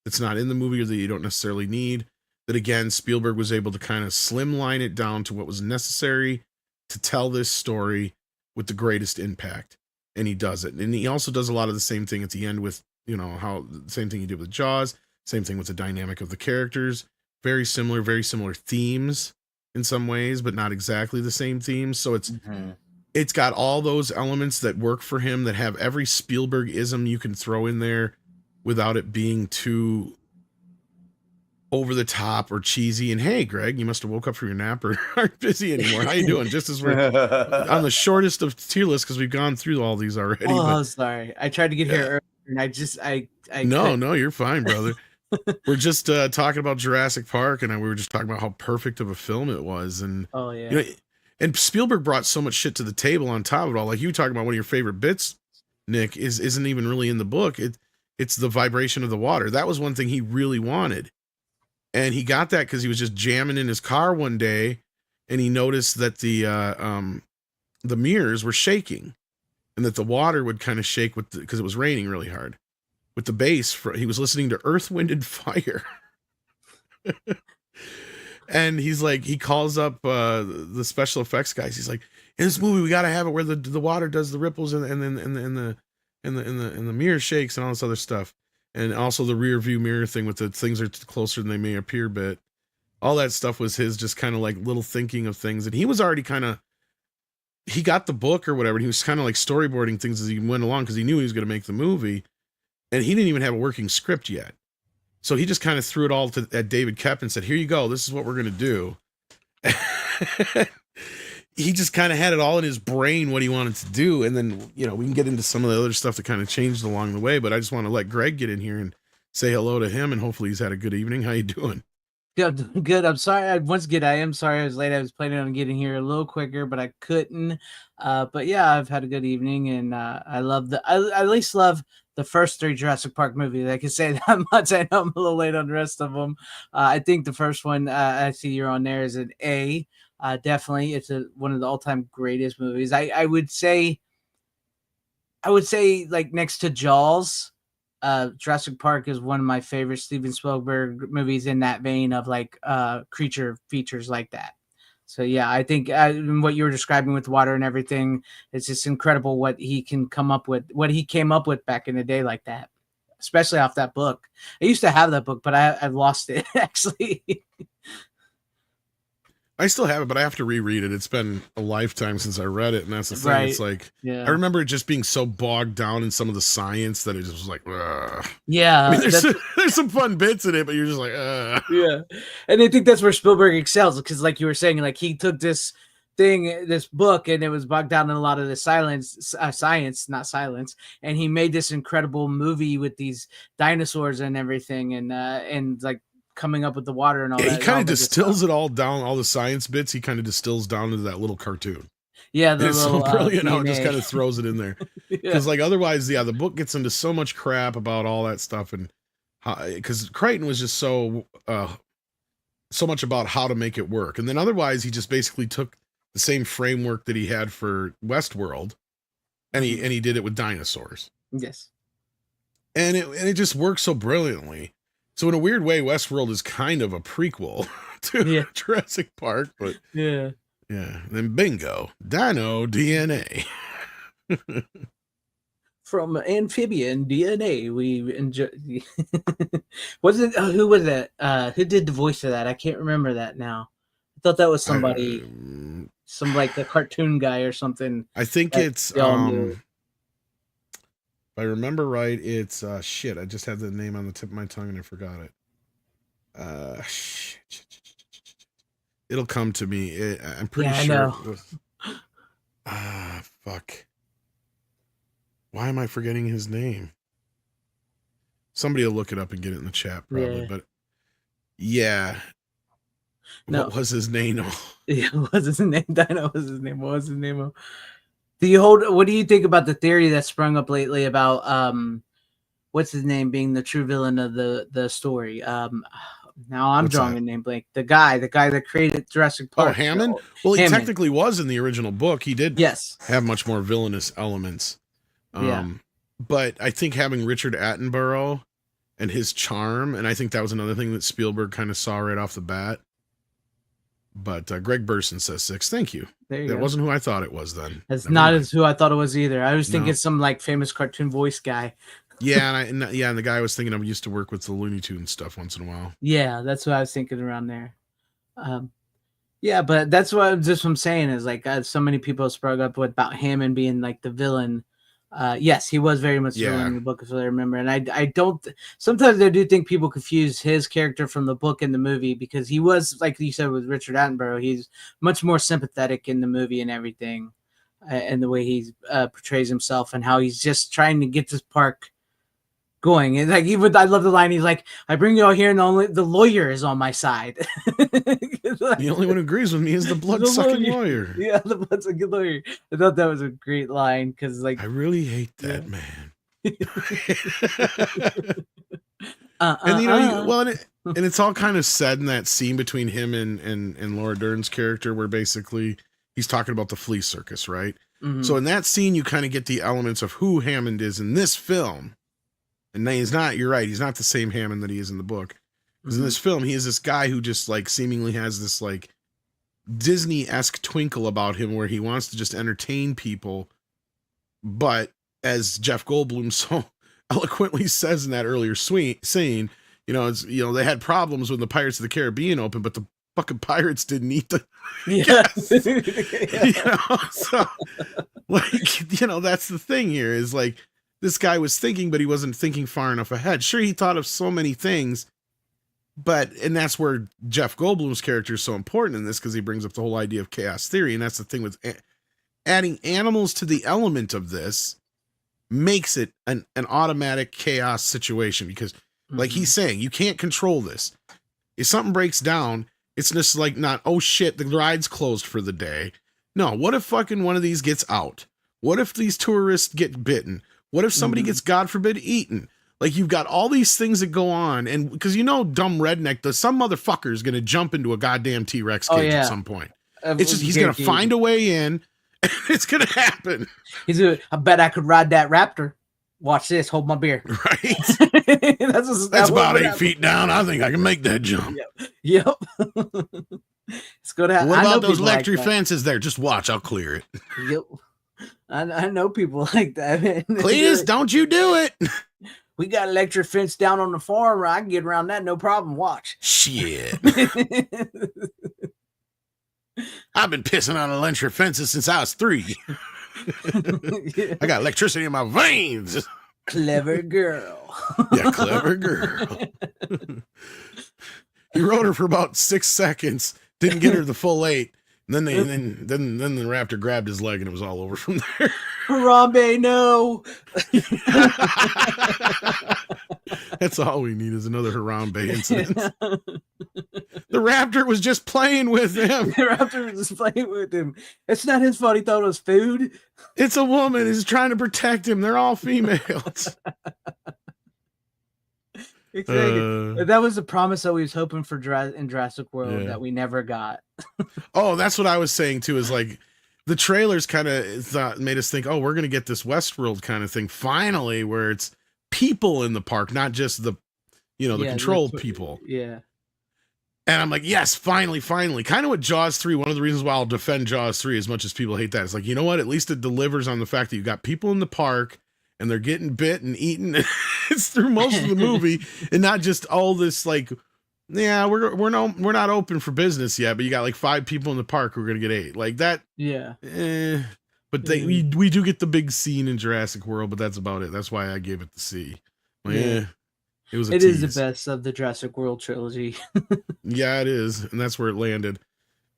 S2: that's not in the movie or that you don't necessarily need. That again, Spielberg was able to kind of slimline it down to what was necessary to tell this story with the greatest impact. And he does it. And he also does a lot of the same thing at the end with, how the same thing he did with Jaws, same thing with the dynamic of the characters. Very similar themes in some ways, but not exactly the same themes. So it's got all those elements that work for him, that have every Spielberg-ism you can throw in there without it being too over the top or cheesy. And hey, Greg, you must have woke up from your nap or aren't busy anymore. How you doing? Just as we're on the shortest of tier lists, because we've gone through all these already.
S4: Oh, sorry. I tried to get here earlier, and I
S2: No, you're fine, brother. We're just talking about Jurassic Park, and we were just talking about how perfect of a film it was. And
S4: oh yeah,
S2: and Spielberg brought so much shit to the table on top of it all. Like you talking about one of your favorite bits, Nick, isn't even really in the book. It's the vibration of the water. That was one thing he really wanted. And he got that because he was just jamming in his car one day, and he noticed that the mirrors were shaking, and that the water would kind of shake because it was raining really hard. With the bass, he was listening to Earth, Wind, and Fire, and he calls up the special effects guys. He's like, in this movie, we got to have it where the water does the ripples and the mirror shakes and all this other stuff. And also the rear view mirror thing with the things are closer than they may appear bit. All that stuff was his just kind of like little thinking of things. And he was already he got the book or whatever. And he was kind of like storyboarding things as he went along because he knew he was going to make the movie. And he didn't even have a working script yet. So he just kind of threw it all at David Koepp and said, here you go. This is what we're going to do. He just kind of had it all in his brain what he wanted to do. And then, we can get into some of the other stuff that kind of changed along the way, but I just want to let Greg get in here and say hello to him, and hopefully he's had a good evening. How you doing?
S4: Yeah, I'm doing good. I'm sorry. Once again, I am sorry I was late. I was planning on getting here a little quicker, but I couldn't. But yeah, I've had a good evening, and I at least love the first 3 Jurassic Park movies. I can say that much. I know I'm a little late on the rest of them. I think the first one I see you're on there is an A. Definitely, it's one of the all-time greatest movies. I would say like next to Jaws, Jurassic Park is one of my favorite Steven Spielberg movies in that vein of like creature features like that. So yeah, I think what you were describing with water and everything, it's just incredible what he can come up with, what he came up with back in the day like that, especially off that book. I used to have that book, but I've lost it actually.
S2: I still have it, but I have to reread it. It's been a lifetime since I read it, and that's the thing.
S4: Right.
S2: It's like,
S4: yeah.
S2: I remember it just being so bogged down in some of the science that it just was like, ugh.
S4: Yeah.
S2: I mean, there's some fun bits in it, but you're just like, ugh.
S4: Yeah. And I think that's where Spielberg excels, because like you were saying, like he took this book, and it was bogged down in a lot of the science, not silence. And he made this incredible movie with these dinosaurs and everything. And like, coming up with the water and all that.
S2: He kind of distills it all down, all the science bits. He kind of distills down into that little cartoon.
S4: Yeah,
S2: it's so brilliant how it just kind of throws it in there. Because like otherwise, the book gets into so much crap about all that stuff, and because Crichton was just so much about how to make it work, and then otherwise he just basically took the same framework that he had for Westworld, and he did it with dinosaurs.
S4: Yes,
S2: and it just works so brilliantly. So in a weird way, Westworld is kind of a prequel to Jurassic Park, but yeah. Then bingo, dino DNA.
S4: From amphibian DNA, we enjoy. Was it who was that? Who did the voice of that? I can't remember that now. I thought that was somebody, some like the cartoon guy or something.
S2: I think it's if I remember right, it's shit. I just had the name on the tip of my tongue and I forgot it. Shit. It'll come to me. I'm pretty sure. Fuck. Why am I forgetting his name? Somebody will look it up and get it in the chat, probably. But yeah. No. What was his name?
S4: Yeah, what was his name? Dino was his name. What was his name? What do you think about the theory that sprung up lately about what's his name being the true villain of the story. Now I'm
S2: What's
S4: drawing
S2: that?
S4: a name blank. The guy that created Jurassic
S2: Oh,
S4: Park.
S2: Hammond. Well, he
S4: Hammond.
S2: technically was in the original book. He did
S4: Yes.
S2: have much more villainous elements.
S4: Yeah.
S2: But I think having Richard Attenborough and his charm, and I think that was another thing that Spielberg kind of saw right off the bat. But Greg Burson says 6. Thank you.
S4: There you
S2: That
S4: go.
S2: wasn't who I thought it was then.
S4: That's
S2: Never
S4: not
S2: mind.
S4: as who I thought it was either. I was thinking
S2: No.
S4: some like famous cartoon voice guy.
S2: Yeah, and the guy I was thinking of used to work with the Looney Tunes stuff once in a while.
S4: Yeah, that's what I was thinking around there. Yeah, but that's what I'm saying is like so many people sprung up with about Hammond being like the villain. Yes, he was very much the villain in the book, as I remember. And I don't. Sometimes I do think people confuse his character from the book and the movie because he was, like you said, with Richard Attenborough. He's much more sympathetic in the movie and everything, and the way he portrays himself and how he's just trying to get this park going. And like I love the line. He's like, "I bring you all here, and only the lawyer is on my side."
S2: The only one who agrees with me is the blood-sucking lawyer.
S4: Yeah, the blood-sucking lawyer. I thought that was a great line because, like,
S2: I really hate that man. And it's all kind of said in that scene between him and Laura Dern's character, where basically he's talking about the flea circus, right?
S4: Mm-hmm.
S2: So in that scene, you kind of get the elements of who Hammond is in this film. And he's not, you're right, he's not the same Hammond that he is in the book. Because in this film, he is this guy who just like seemingly has this like Disney-esque twinkle about him where he wants to just entertain people. But as Jeff Goldblum so eloquently says in that earlier scene, they had problems when the Pirates of the Caribbean opened, but the fucking pirates didn't eat the guests. So like, that's the thing here is like, this guy was thinking, but he wasn't thinking far enough ahead. Sure, he thought of so many things, and that's where Jeff Goldblum's character is so important in this because he brings up the whole idea of chaos theory, and that's the thing with adding animals to the element of this makes it an automatic chaos situation because, like he's saying, you can't control this. If something breaks down, it's just like not, oh shit, the ride's closed for the day. No, what if fucking one of these gets out? What if these tourists get bitten? What if somebody gets, God forbid, eaten? Like, you've got all these things that go on, and because dumb redneck, some motherfucker is going to jump into a goddamn T-Rex cage at some point. It's just, he's going to find a way in, and it's going to happen.
S4: I bet I could ride that raptor. Watch this, hold my beer.
S2: Right? That's about 8 feet down. I think I can make that jump.
S4: Yep. It's going to happen.
S2: What about those electric fences there? Just watch, I'll clear it.
S4: Yep. I know people like that, man.
S2: Please don't you do it.
S4: We got electric fence down on the farm. I can get around that, no problem. Watch.
S2: Shit. I've been pissing on electric fences since I was 3. I got electricity in my veins.
S4: Clever girl.
S2: Yeah, clever girl. He rode her for about 6 seconds. Didn't get her the full 8. And then the raptor grabbed his leg and it was all over from there.
S4: Harambe, no.
S2: That's all we need is another Harambe incident. The raptor was just playing with him.
S4: The raptor was just playing with him. It's not his fault. He thought it was food.
S2: It's a woman. He's trying to protect him. They're all females.
S4: Exactly. That was the promise that we was hoping for in Jurassic World that we never got.
S2: Oh, that's what I was saying too. Is like the trailers kind of made us think, oh, we're gonna get this Westworld kind of thing finally, where it's people in the park, not just the controlled people.
S4: Yeah.
S2: And I'm like, yes, finally. Kind of with Jaws 3. One of the reasons why I'll defend Jaws 3 as much as people hate that. It's like, you know what? At least it delivers on the fact that you got people in the park and they're getting bit and eaten. It's through most of the movie, and not just all this like, yeah, we're not open for business yet, but you got like 5 people in the park who are gonna get 8 like that.
S4: Yeah.
S2: But we do get the big scene in Jurassic World, but that's about it. That's why I gave it the C. It
S4: is the best of the Jurassic World trilogy.
S2: Yeah, it is, and that's where it landed.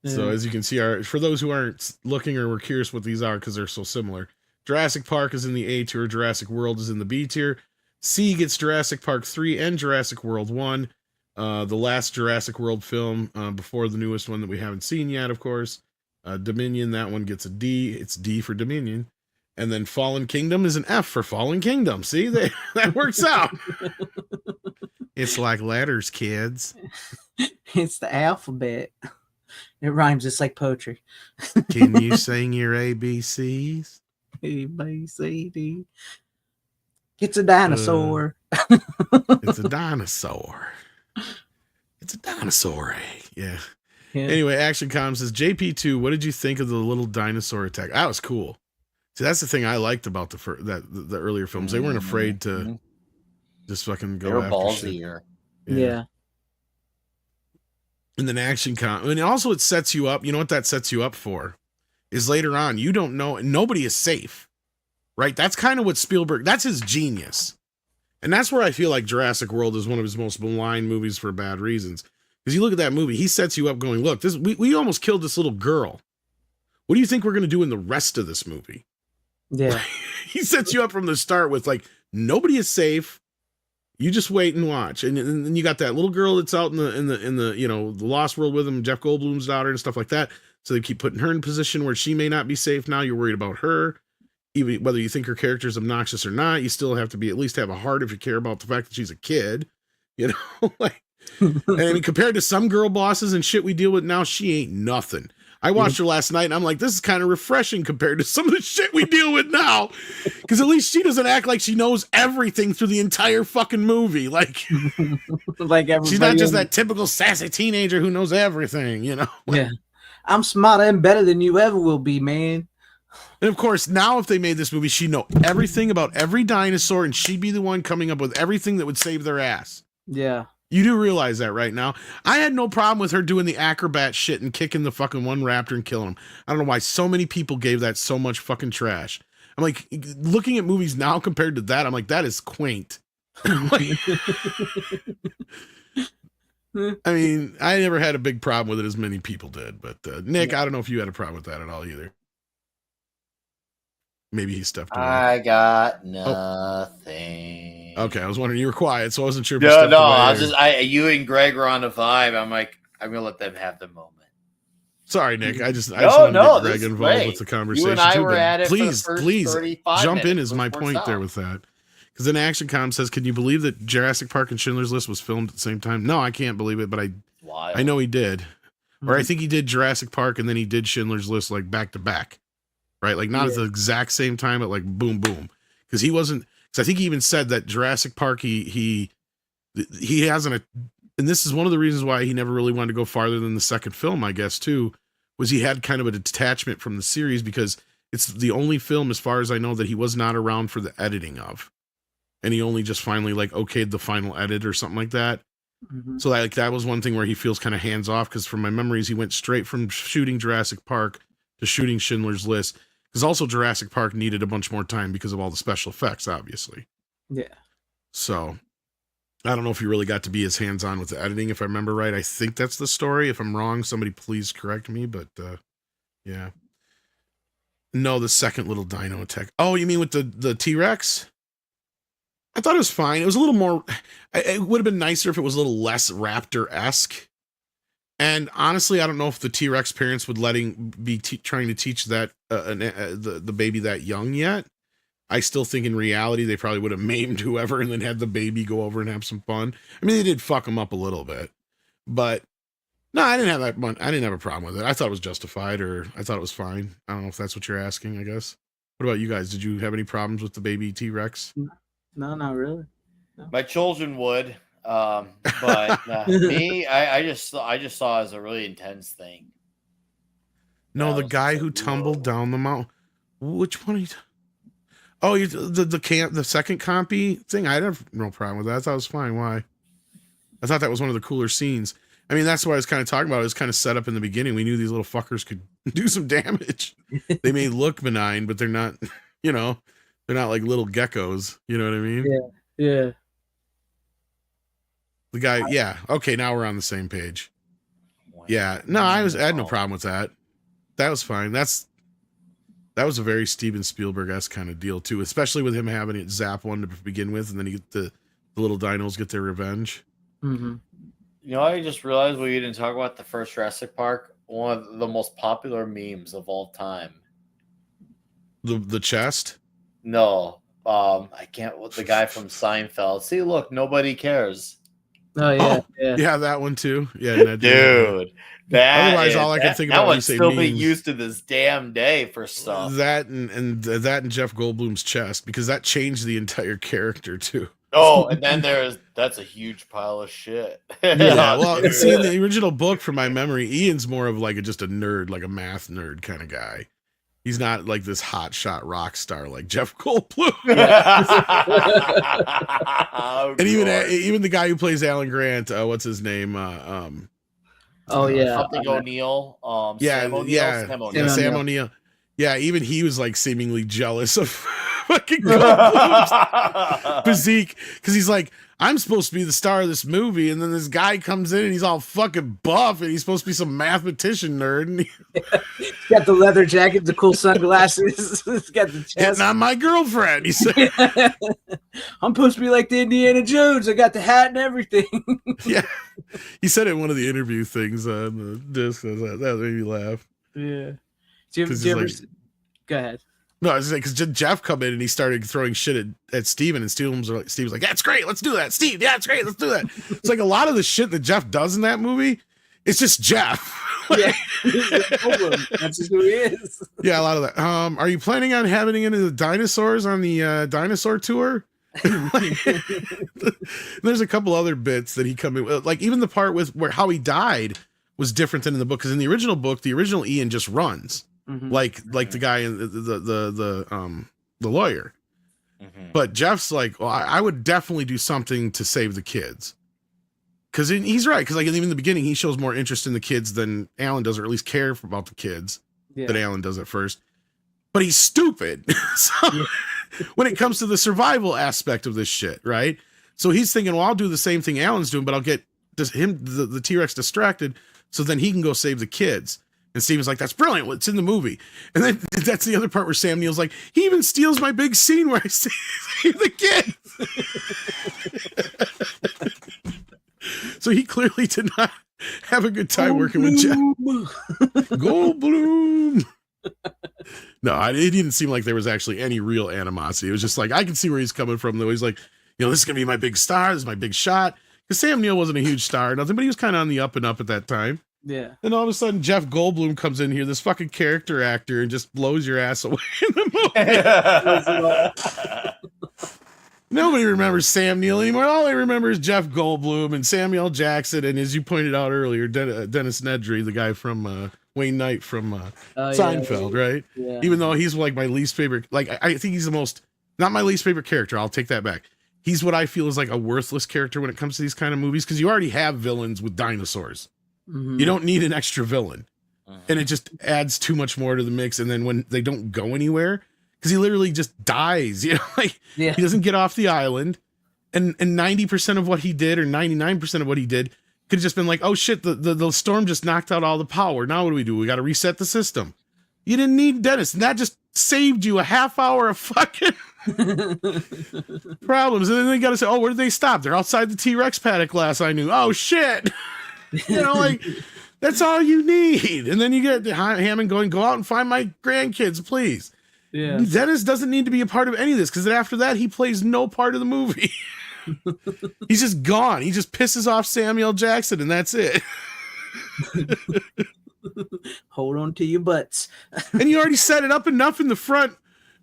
S2: Yeah. So as you can see, for those who aren't looking or were curious what these are because they're so similar, Jurassic Park is in the A tier, Jurassic World is in the B tier. C gets Jurassic Park 3 and Jurassic World 1, the last Jurassic World film before the newest one that we haven't seen yet, of course. Dominion, that one gets a D. It's D for Dominion. And then Fallen Kingdom is an F for Fallen Kingdom. See, that works out. It's like letters, kids.
S4: It's the alphabet. It rhymes just like poetry.
S2: Can you sing your ABCs?
S4: A, B, C, D. It's a dinosaur.
S2: It's a dinosaur. It's a dinosaur egg. Yeah.
S4: Yeah.
S2: Anyway, Action Com says, JP2, what did you think of the little dinosaur attack? That was cool. See, that's the thing I liked about the earlier films. They weren't afraid to just fucking go after
S3: ballsier.
S2: shit.
S4: Yeah.
S2: And then Action Com, and also it sets you up. You know what that sets you up for? Is later on, you don't know, nobody is safe, right? That's kind of what Spielberg, that's his genius. And that's where I feel like Jurassic World is one of his most maligned movies for bad reasons. Because you look at that movie, he sets you up going, look, we almost killed this little girl. What do you think we're going to do in the rest of this movie?
S4: Yeah.
S2: He sets you up from the start with like, nobody is safe. You just wait and watch. And then you got that little girl that's out in the you know, the Lost World with him, Jeff Goldblum's daughter and stuff like that. So they keep putting her in a position where she may not be safe. Now you're worried about her. Even whether you think her character is obnoxious or not, you still have to be at least have a heart if you care about the fact that she's a kid. You know, like, and I mean, compared to some girl bosses and shit we deal with now, she ain't nothing. I watched her last night and I'm like, this is kind of refreshing compared to some of the shit we deal with now. Because at least she doesn't act like she knows everything through the entire fucking movie. Like,
S4: like
S2: she's not just that typical sassy teenager who knows everything, you know?
S4: Yeah. I'm smarter and better than you ever will be, man.
S2: And of course, now if they made this movie, she'd know everything about every dinosaur and she'd be the one coming up with everything that would save their ass.
S4: Yeah.
S2: You do realize that right now. I had no problem with her doing the acrobat shit and kicking the fucking one raptor and killing him. I don't know why so many people gave that so much fucking trash. I'm like, looking at movies now compared to that, I'm like, that is quaint. I mean, I never had a big problem with it as many people did. But Nick, I don't know if you had a problem with that at all either. Maybe he stepped away.
S3: I got nothing.
S2: Okay, I was wondering, you were quiet, so I wasn't sure if
S3: No,
S2: you stepped away
S3: I was
S2: or...
S3: just you and Greg were on a vibe. I'm like, I'm gonna let them have the moment.
S2: Sorry, Nick. I just wanted to get Greg involved
S3: great.
S2: with the conversation.
S3: You and I
S2: too,
S3: were at it.
S2: Please,
S3: for the first
S2: please
S3: 35
S2: jump in.
S3: minutes.
S2: Is my point there with that? Because then Action Com says, "Can you believe that Jurassic Park and Schindler's List was filmed at the same time?" No, I can't believe it, but I know he did, or I think he did Jurassic Park and then he did Schindler's List like back to back, right? Like not at the exact same time, but like boom, boom. Because he wasn't. Because I think he even said that Jurassic Park he hasn't. And this is one of the reasons why he never really wanted to go farther than the second film, I guess, too, was he had kind of a detachment from the series because it's the only film, as far as I know, that he was not around for the editing of. And he only just finally like okayed the final edit or something like that.
S4: Mm-hmm.
S2: So that was one thing where he feels kind of hands off, because from my memories, he went straight from shooting Jurassic Park to shooting Schindler's List. Because also Jurassic Park needed a bunch more time because of all the special effects, obviously.
S4: Yeah.
S2: So I don't know if he really got to be as hands-on with the editing, if I remember right. I think that's the story. If I'm wrong, somebody please correct me. But yeah. No, the second little dino attack. Oh, you mean with the T-Rex? I thought it was fine. It was a little more... It would have been nicer if it was a little less Raptor-esque. And honestly, I don't know if the T-Rex parents would be trying to teach that the baby that young yet. I still think in reality they probably would have maimed whoever and then had the baby go over and have some fun. I mean, they did fuck him up a little bit, but no, I didn't have that much. I didn't have a problem with it. I thought it was justified, or I thought it was fine. I don't know if that's what you're asking, I guess. What about you guys? Did you have any problems with the baby T-Rex?
S4: No, not really. No.
S3: My children would, but me, I just saw it as a really intense thing.
S2: No, the guy who tumbled down the mountain. Which one? Oh, the second compy thing. I have no problem with that. I thought it was fine. Why? I thought that was one of the cooler scenes. I mean, that's what I was kind of talking about. It was kind of set up in the beginning. We knew these little fuckers could do some damage. They may look benign, but they're not. You know, they're not like little geckos. You know what I mean?
S4: Yeah. Yeah.
S2: The guy. Yeah. Okay. Now we're on the same page. Yeah. No, I had no problem with that. That was fine. That was a very Steven Spielberg-esque kind of deal too, especially with him having it zap one to begin with, and then you get the little dinos get their revenge.
S4: Mm-hmm.
S3: You know, I just realized we didn't talk about the first Jurassic Park. One of the most popular memes of all time.
S2: The chest.
S3: No, I can't. What the guy from Seinfeld? See, look, nobody cares.
S4: Oh yeah, yeah.
S2: Yeah, that one too. Yeah, Ned,
S3: Dude,
S2: Otherwise, all I can think about
S3: that
S2: when you
S3: one's
S2: say
S3: still being
S2: memes-
S3: used to this damn day for stuff.
S2: that and that and Jeff Goldblum's chest, because that changed the entire character too.
S3: Oh, and then that's a huge pile of shit.
S2: Yeah, well,
S3: Dude.
S2: see, in the original book, from my memory, Ian's more of like just a nerd, like a math nerd kind of guy. He's not like this hotshot rock star like Jeff Goldblum.
S3: Oh,
S2: And
S3: God.
S2: even the guy who plays Alan Grant, what's his name?
S4: Oh yeah.
S3: Something O'Neill.
S2: Yeah,
S3: Sam O'Neill.
S2: yeah,
S3: Sam O'Neill.
S2: yeah, Sam
S4: O'Neill.
S2: O'Neill. Yeah, even he was like seemingly jealous of fucking Goldblum's physique, because he's like, I'm supposed to be the star of this movie, and then this guy comes in and he's all fucking buff, and he's supposed to be some mathematician nerd, and
S4: He's got the leather jacket, the cool sunglasses. He's got the chest.
S2: hitting on my girlfriend. He said,
S4: I'm supposed to be like the Indiana Jones. I got the hat and everything.
S2: yeah, he said it in one of the interview things on the disc. That made me laugh.
S4: Yeah. Do you
S2: 'Cause
S4: ever,
S2: he's like-
S4: go ahead.
S2: No, I was like, because Jeff come in and he started throwing shit at Steven, and Steven was like, "That's great, let's do that." Steve, yeah, it's great, let's do that. It's like a lot of the shit that Jeff does in that movie, it's just Jeff.
S4: Yeah. That's just who he is.
S2: Yeah, a lot of that. Are you planning on having any of the dinosaurs on the dinosaur tour? There's a couple other bits that he come in with, like even the part with where how he died was different than in the book, because in the original book, the original Ian just runs.
S4: Mhm.
S2: Like the guy in the lawyer, but Jeff's like, well, I would definitely do something to save the kids, because he's right, because like even in the beginning he shows more interest in the kids than Alan does, or at least care about the kids than Alan does at first. But he's stupid. So when it comes to the survival aspect of this shit, right? So he's thinking, well, I'll do the same thing Alan's doing, but I'll get the T-Rex distracted so then he can go save the kids. And Steven's like, that's brilliant. What's in the movie? And then that's the other part where Sam Neill's like, he even steals my big scene where I save the kids. So he clearly did not have a good time working with Jeff. Goldblum. No, it didn't seem like there was actually any real animosity. It was just like, I can see where he's coming from, though. He's like, this is going to be my big star. This is my big shot. Because Sam Neill wasn't a huge star or nothing, but he was kind of on the up and up at that time.
S4: Yeah.
S2: And all of a sudden, Jeff Goldblum comes in here, this fucking character actor, and just blows your ass away in the movie. Nobody remembers Sam Neill anymore. All they remember is Jeff Goldblum and Samuel Jackson, and as you pointed out earlier, Dennis Nedry, the guy from Wayne Knight from Seinfeld, right?
S4: Yeah.
S2: Even though he's like my least favorite, like I think he's the most, not my least favorite character. I'll take that back. He's what I feel is like a worthless character when it comes to these kind of movies, because you already have villains with dinosaurs.
S4: Mhm.
S2: You don't need an extra villain, and it just adds too much more to the mix. And then when they don't go anywhere, because he literally just dies, like
S4: Yeah.
S2: he doesn't get off the island, and 90% of what he did, or 99% of what he did, could have just been like, oh shit, the storm just knocked out all the power. Now what do? We got to reset the system. You didn't need Dennis, and that just saved you a half hour of fucking problems. And then they got to say, oh, where did they stop? They're outside the T-Rex paddock last I knew. Oh shit. Like that's all you need. And then you get Hammond going, go out and find my grandkids, please.
S4: Yeah.
S2: Dennis doesn't need to be a part of any of this, because then after that, he plays no part of the movie. He's just gone. He just pisses off Samuel Jackson, and that's it.
S4: Hold on to your butts.
S2: And you already set it up enough in the front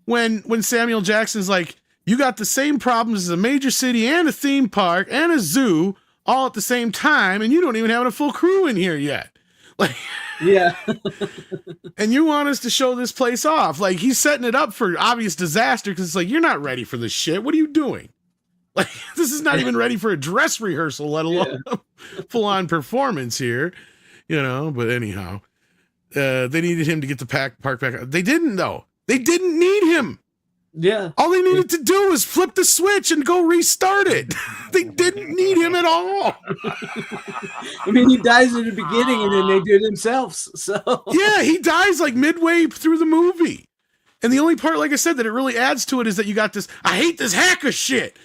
S2: when Samuel Jackson's like, you got the same problems as a major city and a theme park and a zoo all at the same time, and you don't even have a full crew in here yet. Like,
S4: Yeah.
S2: and you want us to show this place off. Like, he's setting it up for obvious disaster, because it's like, you're not ready for this shit. What are you doing? Like, this is not even ready for a dress rehearsal, let alone a full-on performance here. But anyhow, they needed him to get the park back. They didn't, though. They didn't need him.
S4: Yeah.
S2: All they needed to do was flip the switch and go restart it. They didn't need him at all.
S4: I mean, he dies in the beginning and then they do it themselves. So
S2: Yeah, he dies like midway through the movie. And the only part, like I said, that it really adds to it is that you got this, I hate this hacker shit.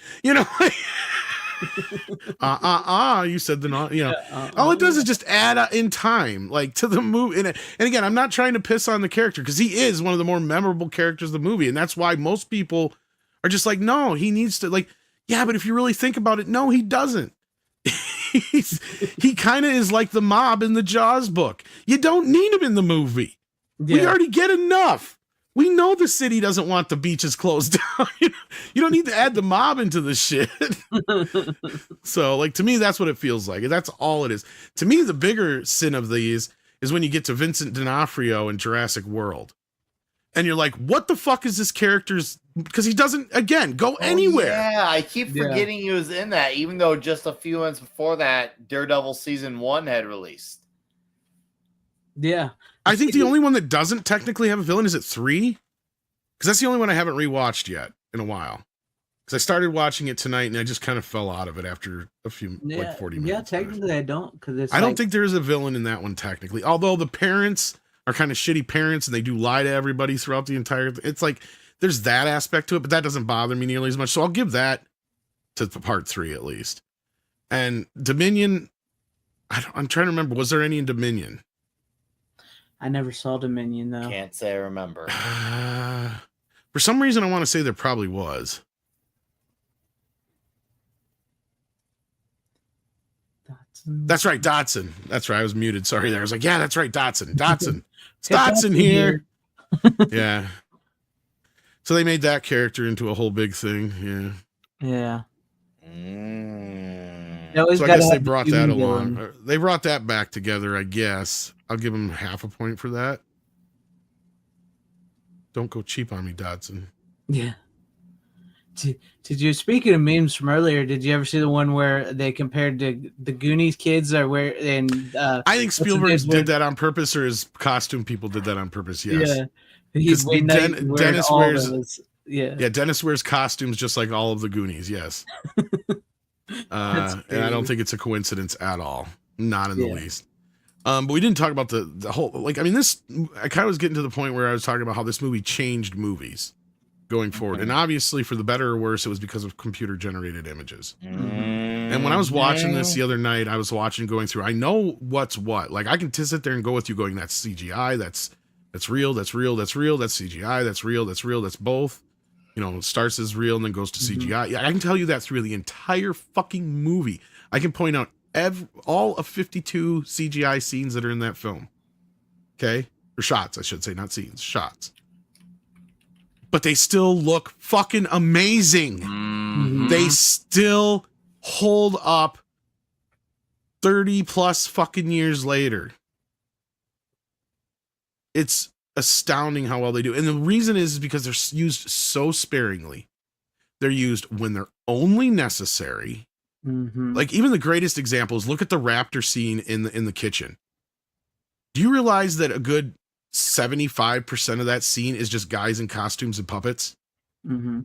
S2: You said all it does is just add in time, like to the movie. And again, I'm not trying to piss on the character because he is one of the more memorable characters of the movie. And that's why most people are just like, no, he needs to, like, yeah, but if you really think about it, no, he doesn't. He kind of is like the mob in the Jaws book. You don't need him in the movie. Yeah. We already get enough. We know the city doesn't want the beaches closed down. You don't need to add the mob into this shit. So, like, to me, that's what it feels like. That's all it is. To me, the bigger sin of these is when you get to Vincent D'Onofrio in Jurassic World. And you're like, what the fuck is this character's... Because he doesn't, again, go anywhere.
S3: Yeah, I keep forgetting he was in that, even though just a few months before that, Daredevil Season 1 had released.
S4: Yeah.
S2: I think the only one that doesn't technically have a villain is at 3. Because that's the only one I haven't rewatched yet in a while. Because I started watching it tonight and I just kind of fell out of it after a few, like 40 minutes.
S4: Yeah, technically I don't.
S2: I don't think there's a villain in that one technically. Although the parents are kind of shitty parents and they do lie to everybody throughout the entire... It's like, there's that aspect to it, but that doesn't bother me nearly as much. So I'll give that to part 3 at least. And Dominion, I'm trying to remember, was there any in Dominion?
S4: I never saw Dominion, though.
S3: Can't say I remember.
S2: For some reason, I want to say there probably was.
S4: Dotson.
S2: That's right, Dotson. That's right, I was muted. Sorry there. I was like, yeah, that's right, Dotson. Dotson. It's Dotson here. Yeah. So they made that character into a whole big thing. Yeah.
S4: So
S2: I guess they brought that along. They brought that back together, I guess. I'll give them half a point for that. Don't go cheap on me, Dodson.
S4: Yeah. Did you, speaking of memes from earlier, did you ever see the one where they compared the Goonies kids or where and
S2: I think Spielberg did that on purpose, or his costume people did that on purpose, yes.
S4: Yeah.
S2: Dennis wears Dennis wears costumes just like all of the Goonies, yes. And I don't think it's a coincidence at all. Not in the least. But we didn't talk about the whole, like, I mean, I kind of was getting to the point where I was talking about how this movie changed movies going forward. And obviously, for the better or worse, it was because of computer generated images. And when I was watching this the other night, I was going through, I know what's what. Like, I can sit there and go with you going, that's CGI, that's real, that's real, that's real, that's CGI, that's real, that's both. You know, it starts as real and then goes to CGI. Yeah, I can tell you that through the entire fucking movie. I can point out all of 52 CGI scenes that are in that film. Okay? Or shots, I should say, not scenes, shots. But they still look fucking amazing. They still hold up 30 plus fucking years later. It's astounding how well they do. And the reason is because they're used so sparingly. They're used when they're only necessary. Like, even the greatest examples, look at the raptor scene in the kitchen. Do you realize that a good 75% of that scene is just guys in costumes and puppets? The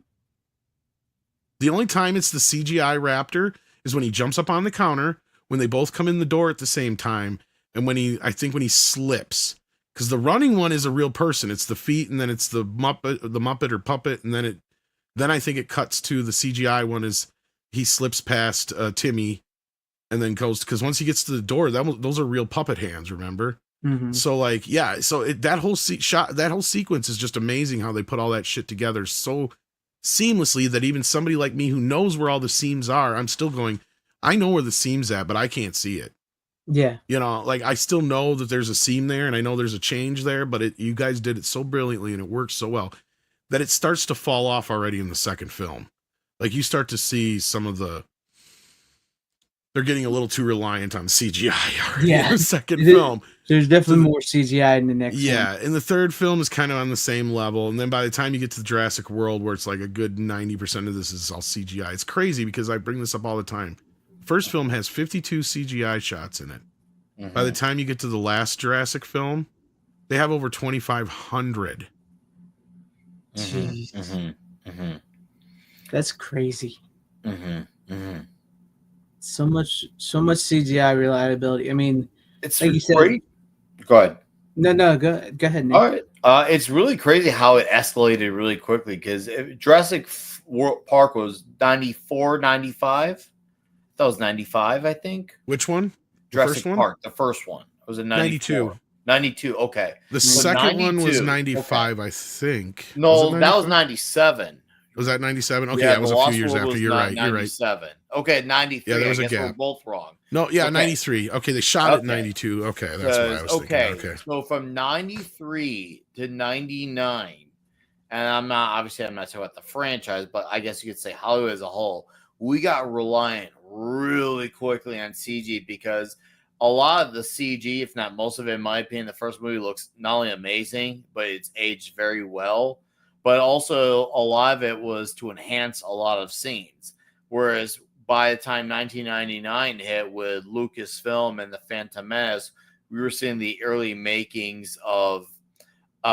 S2: only time it's the CGI raptor is when he jumps up on the counter, when they both come in the door at the same time, and when he slips. Because the running one is a real person. It's the feet, and then it's the Muppet or puppet, and then I think it cuts to the CGI one is he slips past Timmy, and then goes, because once he gets to the door, those are real puppet hands, remember? So like, yeah, so that whole sequence is just amazing how they put all that shit together so seamlessly that even somebody like me who knows where all the seams are, I'm still going, I know where the seam's at, but I can't see it.
S4: Yeah.
S2: You know, like, I still know that there's a seam there and I know there's a change there, but you guys did it so brilliantly and it works so well that it starts to fall off already in the second film. Like, you start to see some of they're getting a little too reliant on CGI in the second film.
S4: There's definitely more CGI in the next one.
S2: Yeah, and the third film is kind of on the same level. And then by the time you get to the Jurassic World, where it's like a good 90% of this is all CGI, it's crazy because I bring this up all the time. First film has 52 CGI shots in it. By the time you get to the last Jurassic film, they have over 2,500.
S4: That's crazy. So much CGI reliability. I mean,
S3: it's
S4: like you said.
S3: Great. Go ahead.
S4: No, go ahead, Nick.
S3: All right. It's really crazy how it escalated really quickly because Jurassic Park was 94, 95. That was 95, I think.
S2: Which one? The
S3: Jurassic
S2: first one?
S3: Park, the first one. Was it 94? 92. Okay.
S2: The
S3: So
S2: second one was
S3: 92,
S2: 95, I think.
S3: No, that was 97.
S2: Was that 97? Okay,
S3: Yeah,
S2: that was
S3: The
S2: a
S3: Lost
S2: few years
S3: World
S2: after.
S3: was
S2: You're right. You're right.
S3: 97. Okay, 93.
S2: Yeah, there was
S3: I
S2: a
S3: guess
S2: gap.
S3: we're both wrong.
S2: No, yeah,
S3: Okay.
S2: 93. Okay, they shot it in
S3: Okay.
S2: 92. Okay, that's what I was thinking. Okay.
S3: So from 93 to 99, and I'm not talking about the franchise, but I guess you could say Hollywood as a whole, we got reliant really quickly on CG because a lot of the CG, if not most of it, in my opinion, the first movie looks not only amazing, but it's aged very well. But also a lot of it was to enhance a lot of scenes. Whereas by the time 1999 hit with Lucasfilm and the Phantom Menace, we were seeing the early makings of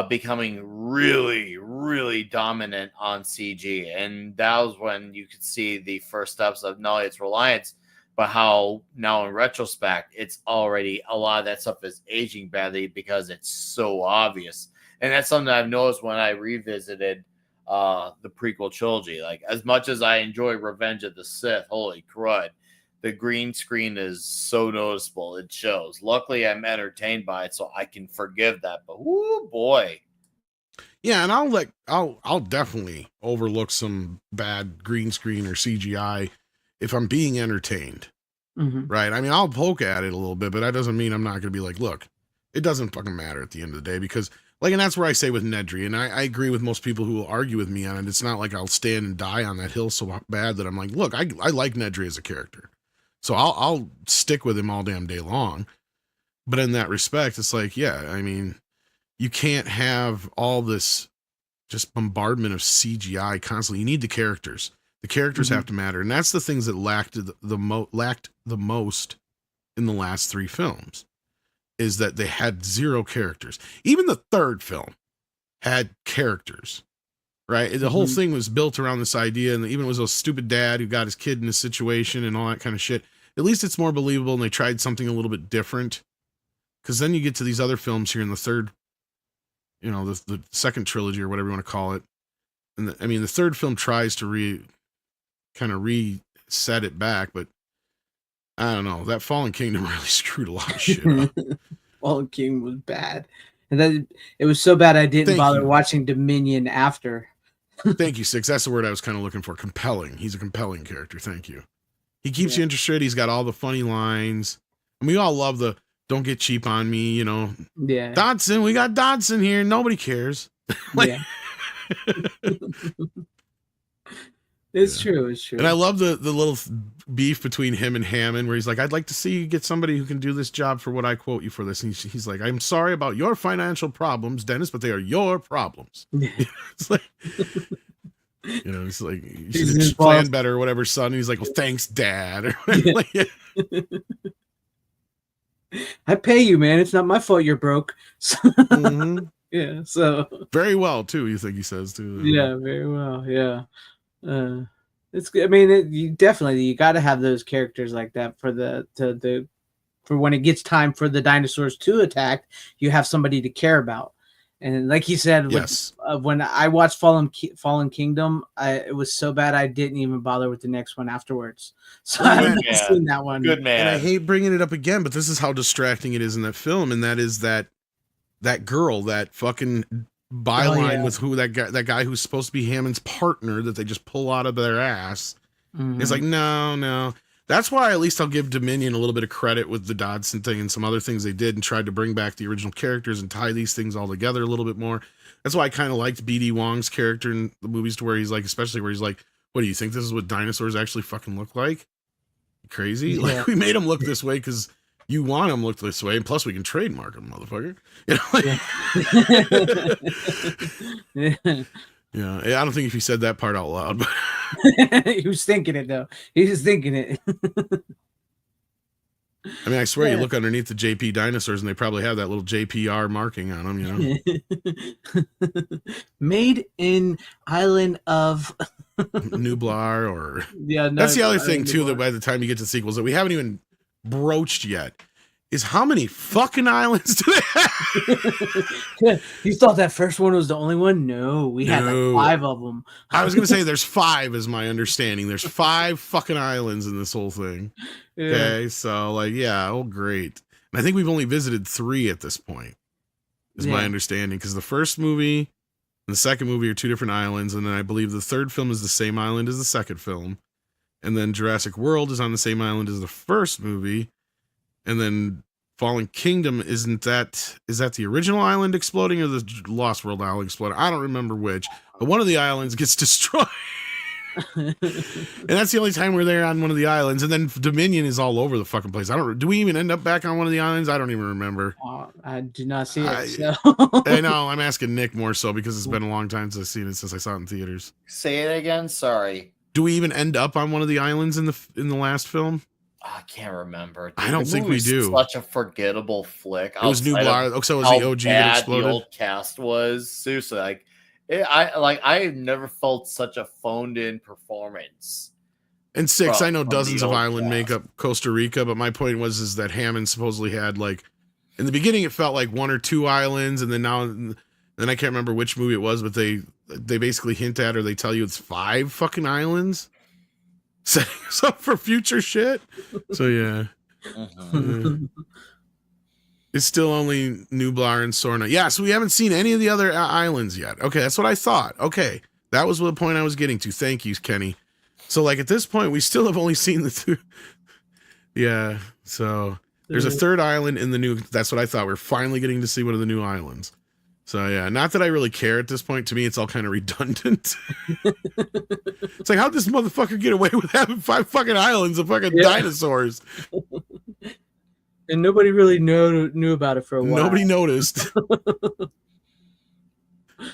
S3: becoming really, really dominant on CG. And that was when you could see the first steps of not only its reliance, but how now in retrospect, it's already a lot of that stuff is aging badly because it's so obvious. And that's something I've noticed when I revisited the prequel trilogy. Like, as much as I enjoy Revenge of the Sith, holy crud, the green screen is so noticeable. It shows. Luckily, I'm entertained by it, so I can forgive that. But whoo, boy.
S2: Yeah, and I'll definitely overlook some bad green screen or CGI if I'm being entertained.
S4: Mhm.
S2: Right? I mean, I'll poke at it a little bit, but that doesn't mean I'm not going to be like, look, it doesn't fucking matter at the end of the day because, like, and that's where I say with Nedry, and I agree with most people who will argue with me on it. It's not like I'll stand and die on that hill so bad that I'm like, look, I like Nedry as a character. So I'll stick with him all damn day long. But in that respect, it's like, yeah, I mean, you can't have all this just bombardment of CGI constantly. You need the characters. The characters have to matter. And that's the things that lacked the most in the last three films, is that they had zero characters. Even the third film had characters, right? The whole thing was built around this idea, and even it was a stupid dad who got his kid in a situation and all that kind of shit. At least it's more believable, and they tried something a little bit different. Because then you get to these other films here in the third, you know, the second trilogy or whatever you want to call it. And the third film tries to reset it back, but I don't know. That Fallen Kingdom really screwed a lot of shit up.
S4: Fallen King was bad. And then it was so bad I didn't bother watching Dominion after.
S2: Thank you, Six. That's the word I was kind of looking for. Compelling. He's a compelling character. Thank you. He keeps you interested. He's got all the funny lines. And we all love the "don't get cheap on me," you know.
S4: Yeah.
S2: Dodson, we got Dodson here. Nobody cares.
S4: Yeah. It's true. It's true.
S2: And I love the little beef between him and Hammond, where he's like, "I'd like to see you get somebody who can do this job for what I quote you for this." And he's like, "I'm sorry about your financial problems, Dennis, but they are your problems." It's like, you know, it's like, you should have planned better or whatever, son. And he's like, "Well, thanks, Dad."
S4: I pay you, man. It's not my fault you're broke. Yeah. So
S2: very well too. You think he says too?
S4: Yeah, very well. Yeah. It's good. I mean, you got to have those characters like that for for when it gets time for the dinosaurs to attack. You have somebody to care about. And like he said, when I watched Fallen Kingdom, it was so bad I didn't even bother with the next one afterwards. So I haven't seen that one.
S3: Good man.
S2: And I hate bringing it up again, but this is how distracting it is in that film, and that is that girl, that fucking byline with who that guy who's supposed to be Hammond's partner that they just pull out of their ass. It's like, no. That's why at least I'll give Dominion a little bit of credit with the Dodson thing and some other things they did and tried to bring back the original characters and tie these things all together a little bit more. That's why I kind of liked B.D. Wong's character in the movies, to where he's like, especially where he's like, "What do you think this is what dinosaurs actually fucking look like? Crazy? Yeah. Like, we made them look this way because you want them to look this way, and plus we can trademark them, motherfucker." You know, like, yeah, I don't think if he said that part out loud, but
S4: he was thinking it though. He was thinking it.
S2: I mean, I swear, you look underneath the JP dinosaurs, and they probably have that little JPR marking on them. You know,
S4: made in island of
S2: Nublar, or that's the other thing too. That by the time you get to sequels that we haven't even broached yet, is how many fucking islands do they have?
S4: You thought that first one was the only one? No, we had
S2: No.
S4: like 5 of them.
S2: I was gonna say there's 5 is my understanding. There's 5 fucking islands in this whole thing.
S4: Yeah.
S2: Okay, so like, yeah, oh great. And I think we've only visited 3 at this point, is my
S4: Yeah.
S2: understanding, because the first movie and the second movie are 2 different islands, and then I believe the third film is the same island as the second film, and then Jurassic World is on the same island as the first movie, and then Fallen Kingdom is that the original island exploding or the Lost World island exploding? I don't remember which, but one of the islands gets destroyed. And that's the only time we're there on one of the islands. And then Dominion is all over the fucking place. Do we even end up back on one of the islands? I don't even remember.
S4: I do not see it. So.
S2: I know. I'm asking Nick more so because it's been a long time since I've seen it, since I saw it in theaters.
S3: Say it again. Sorry.
S2: Do we even end up on one of the islands in the last film?
S3: I can't remember. Dude,
S2: I don't think we do.
S3: Such a forgettable flick.
S2: It was New Blar. Oh, so it was the OG that
S3: bad
S2: exploded.
S3: The old cast was seriously like. I've never felt such a phoned-in performance.
S2: And 6, I know
S3: from
S2: dozens
S3: the
S2: of
S3: old
S2: island
S3: cast.
S2: make up Costa Rica, but my point was that Hammond supposedly had like, in the beginning it felt like 1 or 2 islands, and then I can't remember which movie it was, but they basically hint at or they tell you it's 5 fucking islands, setting us up for future shit. So yeah.
S3: Mhm.
S2: It's still only Nublar and Sorna. Yeah, so we haven't seen any of the other islands yet. Okay, that's what I thought. Okay, that was the point I was getting to. Thank you, Kenny. So, like, at this point, we still have only seen the 2. Yeah, so there's a 3rd island in the new... That's what I thought. We're finally getting to see one of the new islands. So, yeah, not that I really care at this point. To me, it's all kind of redundant. It's like, how'd this motherfucker get away with having 5 fucking islands of fucking dinosaurs?
S4: And nobody really knew about it for a while.
S2: Nobody noticed.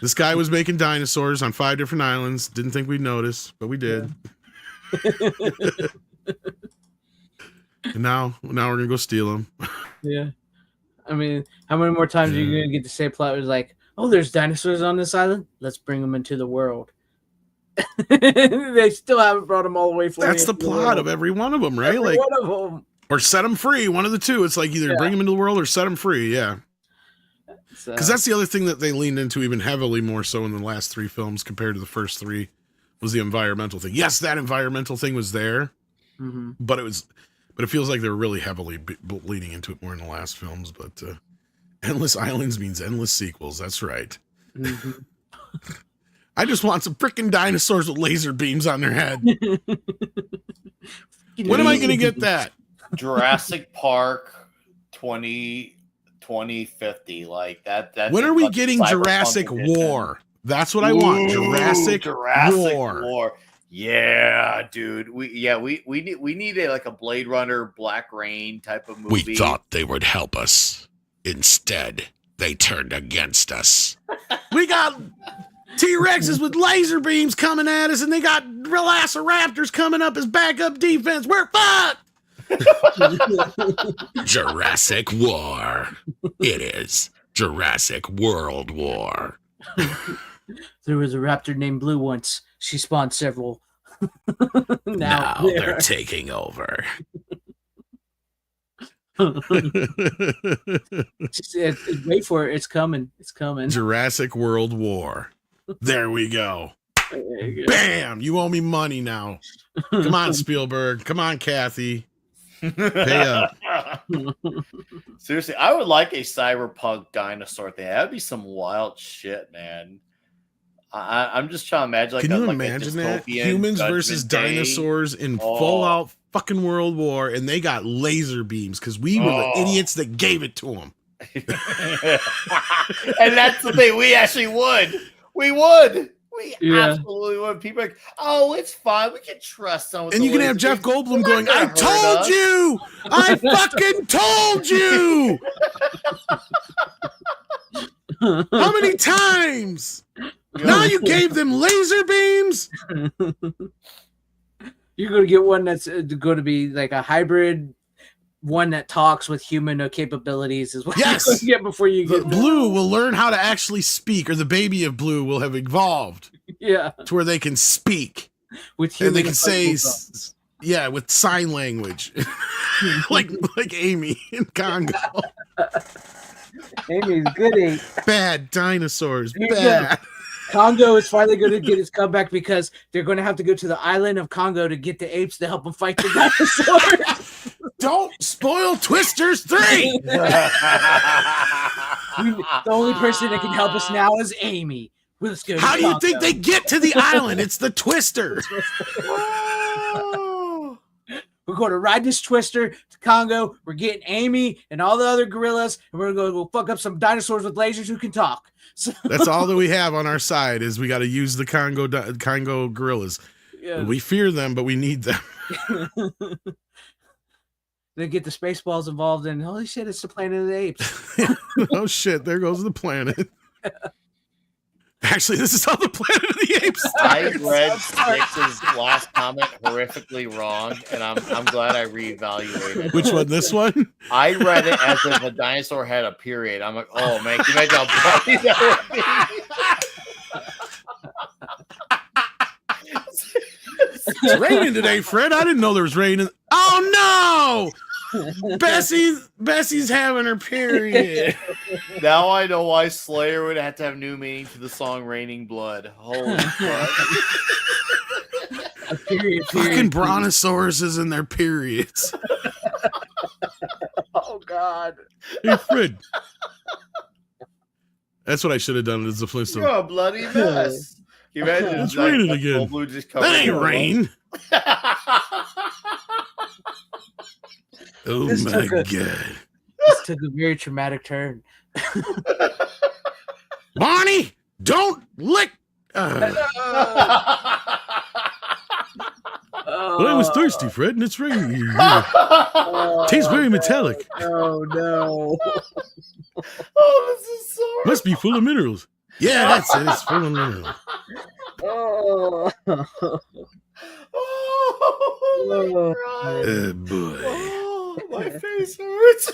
S2: This guy was making dinosaurs on 5 different islands. Didn't think we'd notice, but we did. And now we're gonna go steal them.
S4: Yeah. I mean, how many more times are you going to get to say plot was like, oh, there's dinosaurs on this island? Let's bring them into the world. They still haven't brought them all the way forward.
S2: That's the plot of every one of them, right?
S4: Every
S2: Like,
S4: one of them.
S2: or set them free. One of the two. It's like either bring them into the world or set them free. Yeah. Because that's the other thing that they leaned into even heavily more so in the last 3 films compared to the first 3 was the environmental thing. Yes, that environmental thing was there, but it feels like they're really heavily leaning into it more in the last films. But Endless Islands means endless sequels. That's right. I just want some freaking dinosaurs with laser beams on their head. When am I going to get that?
S3: Jurassic Park 2050, like that.
S2: When are we getting Jurassic War? That's what I want. Jurassic War.
S3: Yeah, dude. We need like a Blade Runner, Black Rain type of movie.
S2: We thought they would help us. Instead, they turned against us. We got T-Rexes with laser beams coming at us, and they got Velociraptors coming up as backup defense. We're fucked. Jurassic War. It is Jurassic World War.
S4: There was a raptor named Blue once. She spawned several.
S2: now they're taking over.
S4: Wait for it. It's coming. It's coming.
S2: Jurassic World War. There we go.
S4: There you go.
S2: Bam! You owe me money now. Come on, Spielberg. Come on, Kathy. Pay up.
S3: Seriously, I would like a cyberpunk dinosaur thing. That'd be some wild shit, man. I'm just trying to imagine. Like,
S2: can you imagine that? Humans versus dinosaurs in full out fucking World War, and they got laser beams because we were the idiots that gave it to them.
S3: And that's the thing. We actually would. We would. We absolutely would. People are like, oh, it's fine. We can trust someone.
S2: And you can have Jeff Goldblum going, I told you! I fucking told you! How many times? Now you gave them laser beams?
S4: You're going to get one that's going to be like a hybrid, one that talks with human capabilities is what you're going to get before you get
S2: Blue will learn how to actually speak, or the baby of Blue will have evolved.
S4: Yeah.
S2: To where they can speak.
S4: With human
S2: and they can say Yeah, with sign language. like Amy in Congo.
S4: Amy's good ape.
S2: Bad dinosaurs.
S4: Here you
S2: Bad.
S4: Congo is finally going to get its comeback because they're going to have to go to the island of Congo to get the apes to help them fight the dinosaurs.
S2: Don't spoil Twisters 3.
S4: The only person that can help us now is Amy. Let's go.
S2: How do you think they get to the island? It's the Twister.
S4: We're going to ride this Twister to Congo. We're getting Amy and all the other gorillas, and we're going to go fuck up some dinosaurs with lasers who can talk. So,
S2: That's all that we have on our side is we got to use the Congo gorillas.
S4: yeah.
S2: We fear them, but we need them.
S4: Then get the Spaceballs involved, and holy shit, it's the Planet of the Apes.
S2: Oh shit, there goes the planet. Actually, this is how the Planet of the Apes
S3: I
S2: starts.
S3: read Six's last comment horrifically wrong, and I'm glad I reevaluated.
S2: Which one? This one?
S3: I read it as if a dinosaur had a period. I'm like, oh man, can you imagine how bloody that would be?
S2: It's raining today, Fred. I didn't know there was rain. Oh no! Bessie's having her period.
S3: Now I know why Slayer would have to have new meaning to the song "Raining Blood." Holy fuck!
S2: Fucking brontosauruses and their periods.
S4: Oh God!
S2: Hey, Fred. That's what I should have done as the Flintstone.
S3: You're a bloody mess. Can you imagine
S2: It's raining again.
S3: Blue just
S2: That ain't rain. Oh
S4: This
S2: my
S4: took
S2: god.
S4: This took a very traumatic turn.
S2: Bonnie, don't lick. But I was thirsty, Fred, and it's raining. Tastes very metallic.
S4: Oh no!
S3: Oh, this is so.
S2: Must be full of minerals. Yeah, that's it. It's full of minerals.
S4: Oh,
S3: Oh my God.
S2: Boy.
S3: Oh, my face hurts.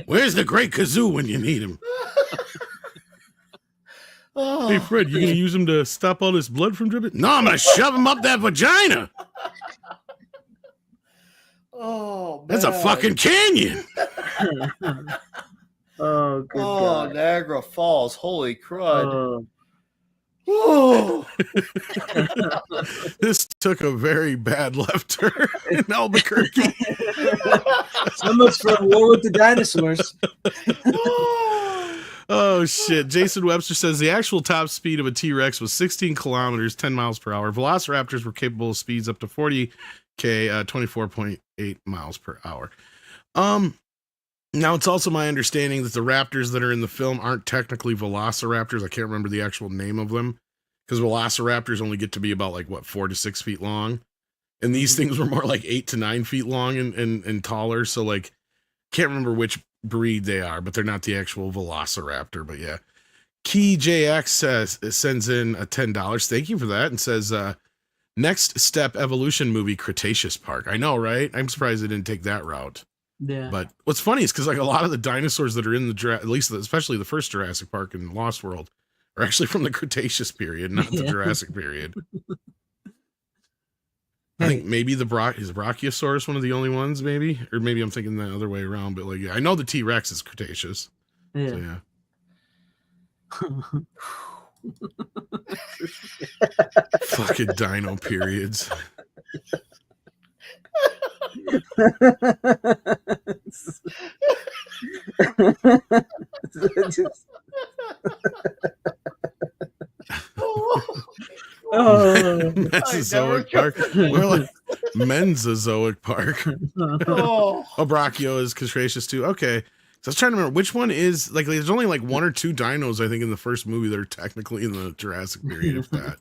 S2: Where's the great kazoo when you need him?
S3: Oh.
S2: Hey, Fred, you gonna use him to stop all this blood from dripping? No, I'm gonna shove him up that vagina.
S3: Oh,
S2: That's a
S3: man.
S2: fucking canyon.
S4: oh, good
S3: Oh,
S4: God!
S3: Niagara Falls. Holy crud.
S4: Oh.
S3: Oh.
S2: This took a very bad left turn in Albuquerque.
S4: So much for war with the dinosaurs.
S2: Oh shit. Jason Webster says the actual top speed of a T-Rex was 16 kilometers, 10 miles per hour. Velociraptors were capable of speeds up to 40 24.8 miles per hour. Now it's also my understanding that the raptors that are in the film aren't technically velociraptors. I can't remember the actual name of them because velociraptors only get to be about 4 to 6 feet long. And these things were more like 8 to 9 feet long and taller. So can't remember which breed they are, but they're not the actual velociraptor. But yeah, Key JX sends in a $10. Thank you for that. And says, next step evolution movie, Cretaceous Park. I know, right? I'm surprised they didn't take that route.
S4: Yeah.
S2: But what's funny is because a lot of the dinosaurs that are in at least especially the first Jurassic Park and Lost World are actually from the Cretaceous period, not the Jurassic period. I think maybe is Brachiosaurus one of the only ones, maybe? Or maybe I'm thinking the other way around, but I know the T-Rex is Cretaceous.
S4: Yeah.
S2: So, yeah. Fucking dino periods.
S4: Oh.
S2: Mesozoic Park. We're like Menzozoic Park.
S3: Oh.
S2: Brachio is Cretaceous too. Okay. So I was trying to remember which one is there's only 1 or 2 dinos, I think, in the first movie that are technically in the Jurassic period, if that.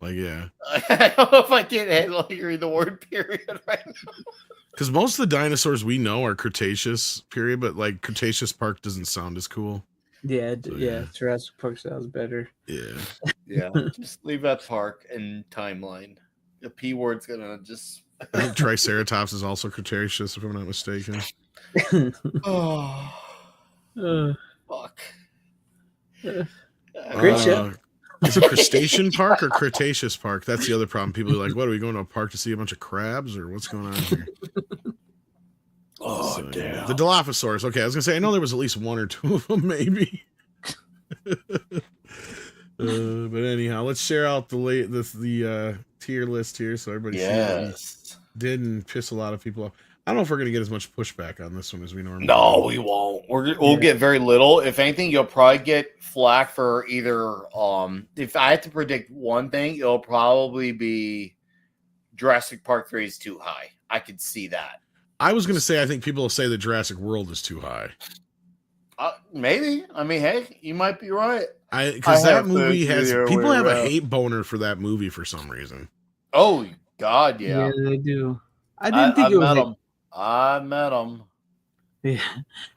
S2: Yeah.
S3: I don't know if I can handle hearing the word period right now.
S2: Because most of the dinosaurs we know are Cretaceous period, but Cretaceous Park doesn't sound as cool.
S4: Yeah,
S2: So,
S4: yeah. Jurassic Park sounds better.
S2: Yeah.
S3: Yeah, just leave that park and timeline. The P word's gonna just.
S2: I think Triceratops is also Cretaceous, if I'm not mistaken.
S3: Oh,
S4: Uh,
S3: fuck.
S4: Great show.
S2: Is it Crustacean Park or Cretaceous Park? That's the other problem. People are like, what, are we going to a park to see a bunch of crabs or what's going on here?
S3: Oh,
S2: So,
S3: damn.
S2: the Dilophosaurus. Okay, I was going to say, I know there was at least one or two of them, maybe. But anyhow, let's share out the tier list here so everybody sees what we did and piss a lot of people off. I don't know if we're going to get as much pushback on this one as we normally
S3: No,
S2: do.
S3: we won't. We'll get very little. If anything, you'll probably get flack for either. If I had to predict one thing, it'll probably be Jurassic Park 3 is too high. I could see that.
S2: I was going to say, I think people will say that Jurassic World is too high.
S3: Maybe. I mean, hey, you might be right.
S2: Because that movie has people have a hate boner for that movie for some reason.
S3: Oh God, yeah.
S4: Yeah, they do. I didn't think it was.
S3: I met him.
S4: Yeah,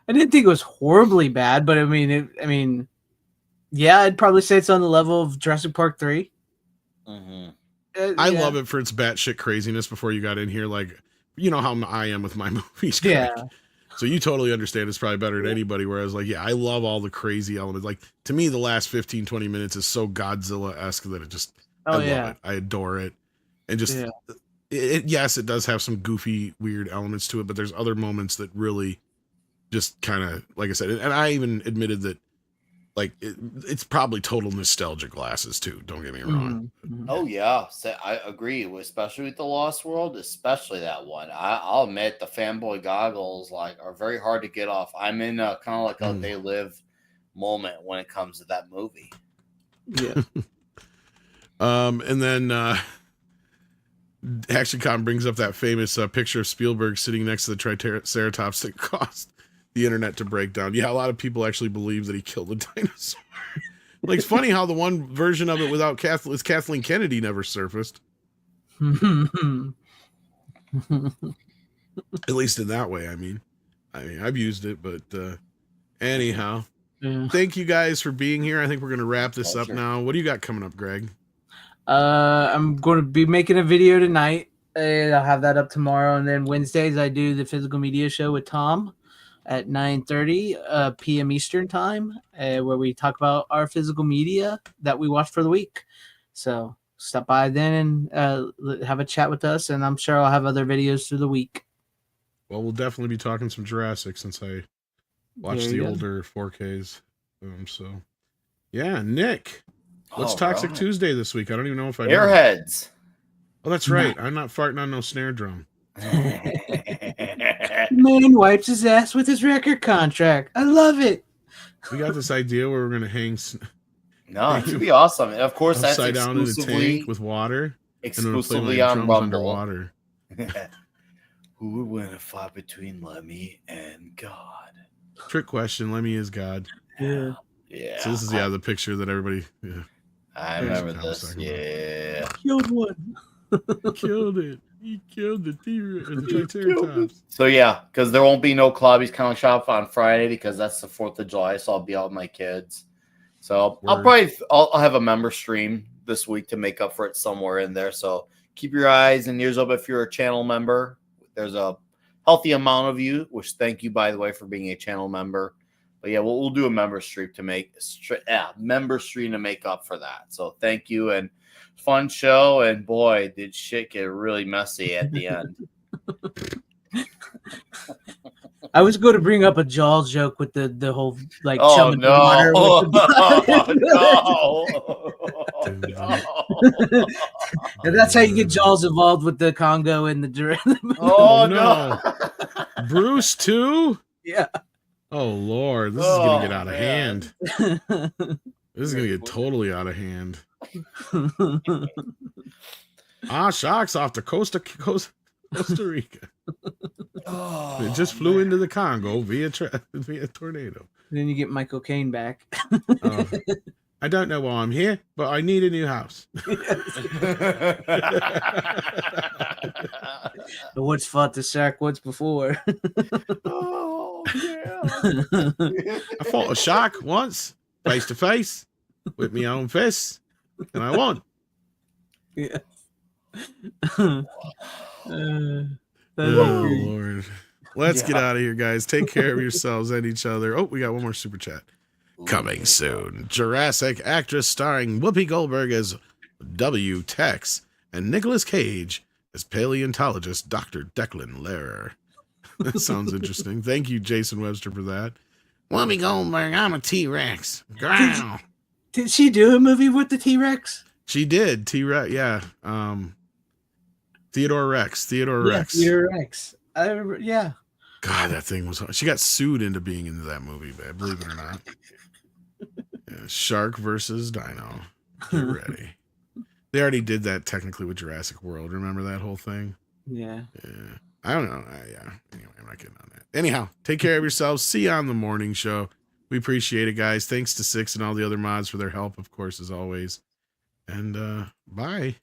S4: I didn't think it was horribly bad, but I mean, yeah, I'd probably say it's on the level of Jurassic Park 3.
S3: Mm-hmm.
S2: I love it for its batshit craziness. Before you got in here, like, you know how I am with my movies. Craig.
S4: Yeah.
S2: So you totally understand it's probably better than anybody. Whereas, like, yeah, I love all the crazy elements. Like, to me, the last 15, 20 minutes is so Godzilla-esque that it just, I love it. I adore it. And just, yes, it does have some goofy, weird elements to it, but there's other moments that really just kind of, like I said, and I even admitted that, like, it's probably total nostalgia glasses too. Don't get me wrong.
S4: Mm-hmm.
S3: Oh yeah, I agree. Especially with the Lost World, especially that one. I'll admit the fanboy goggles are very hard to get off. I'm in kind of like a they live moment when it comes to that movie.
S4: Yeah.
S2: And then ActionCon brings up that famous picture of Spielberg sitting next to the Triceratops that caused the internet to break down. Yeah, a lot of people actually believe that he killed a dinosaur. Like, it's funny how the one version of it without Kathleen Kennedy never surfaced. At least in that way, I mean, I've used it, but anyhow. Yeah. Thank you guys for being here. I think we're going to wrap this up now. What do you got coming up, Greg?
S4: I'm going to be making a video tonight. I'll have that up tomorrow. And then Wednesdays, I do the physical media show with Tom at 9:30 p.m. Eastern time, where we talk about our physical media that we watch for the week. So stop by then and have a chat with us, and I'm sure I'll have other videos through the week.
S2: Well, we'll definitely be talking some Jurassic since I watched the older 4Ks. So, yeah, Nick, what's Toxic Tuesday this week? I don't even know if I know.
S3: Airheads.
S2: Oh, that's right. I'm not farting on no snare drum.
S4: Man wipes his ass with his record contract. I love it.
S2: We got this idea where we're going to hang.
S3: No, it should be awesome. And of course, that's
S2: upside down in a tank with water.
S3: Exclusively on Rumble.
S2: Underwater.
S3: Who would win a fight between Lemmy and God?
S2: Trick question. Lemmy is God.
S4: Yeah.
S3: Yeah.
S2: So this is the picture that everybody. Yeah.
S3: I remember this. Yeah.
S4: Killed one.
S2: Killed it. He killed the Triceratops.
S3: So yeah, because there won't be no Klobby's Comic Shop on Friday because that's the 4th of July. So I'll be out with my kids. So I'll have a member stream this week to make up for it somewhere in there. So keep your eyes and ears open if you're a channel member. There's a healthy amount of you, which thank you, by the way, for being a channel member. But yeah, we'll do a member stream to make up for that. So thank you, and fun show. And boy, did shit get really messy at the end.
S4: I was going to bring up a Jaws joke with the whole like.
S3: Oh no!
S4: And that's how you get Jaws involved with the Congo and the.
S3: Oh no!
S2: Bruce too?
S4: Yeah.
S2: Oh Lord, this is gonna get out of hand. This is gonna get totally out of hand. Sharks off the Costa Rica. It just flew into the Congo via tornado.
S4: Then you get Michael Caine back.
S2: I don't know why I'm here, but I need a new house.
S4: The Woods fought the shark once before.
S3: Oh yeah.
S2: I fought a shark once, face to face, with my own fists, and I won.
S4: Yeah.
S2: Oh Lord. Let's get out of here, guys. Take care of yourselves and each other. Oh, we got one more super chat. Coming soon, Jurassic actress starring Whoopi Goldberg as W. Tex and Nicolas Cage as paleontologist Dr. Declan Lehrer. That sounds interesting. Thank you, Jason Webster, for that. Whoopi Goldberg, I'm a T-Rex. Growl.
S4: Did she do a movie with the T-Rex?
S2: She did. T-Rex, yeah. Theodore Rex. Theodore Rex.
S4: Theodore Rex. Yeah.
S2: God, that thing was. She got sued into being into that movie, babe. Believe it or not. Yeah, Shark versus Dino. Get ready. They already did that technically with Jurassic World. Remember that whole thing?
S4: Yeah.
S2: Yeah. I don't know. Yeah. Anyway, I'm not getting on that. Anyhow, take care of yourselves. See you on the morning show. We appreciate it, guys. Thanks to Six and all the other mods for their help, of course, as always. And bye.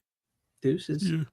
S4: Deuces.
S2: Yeah.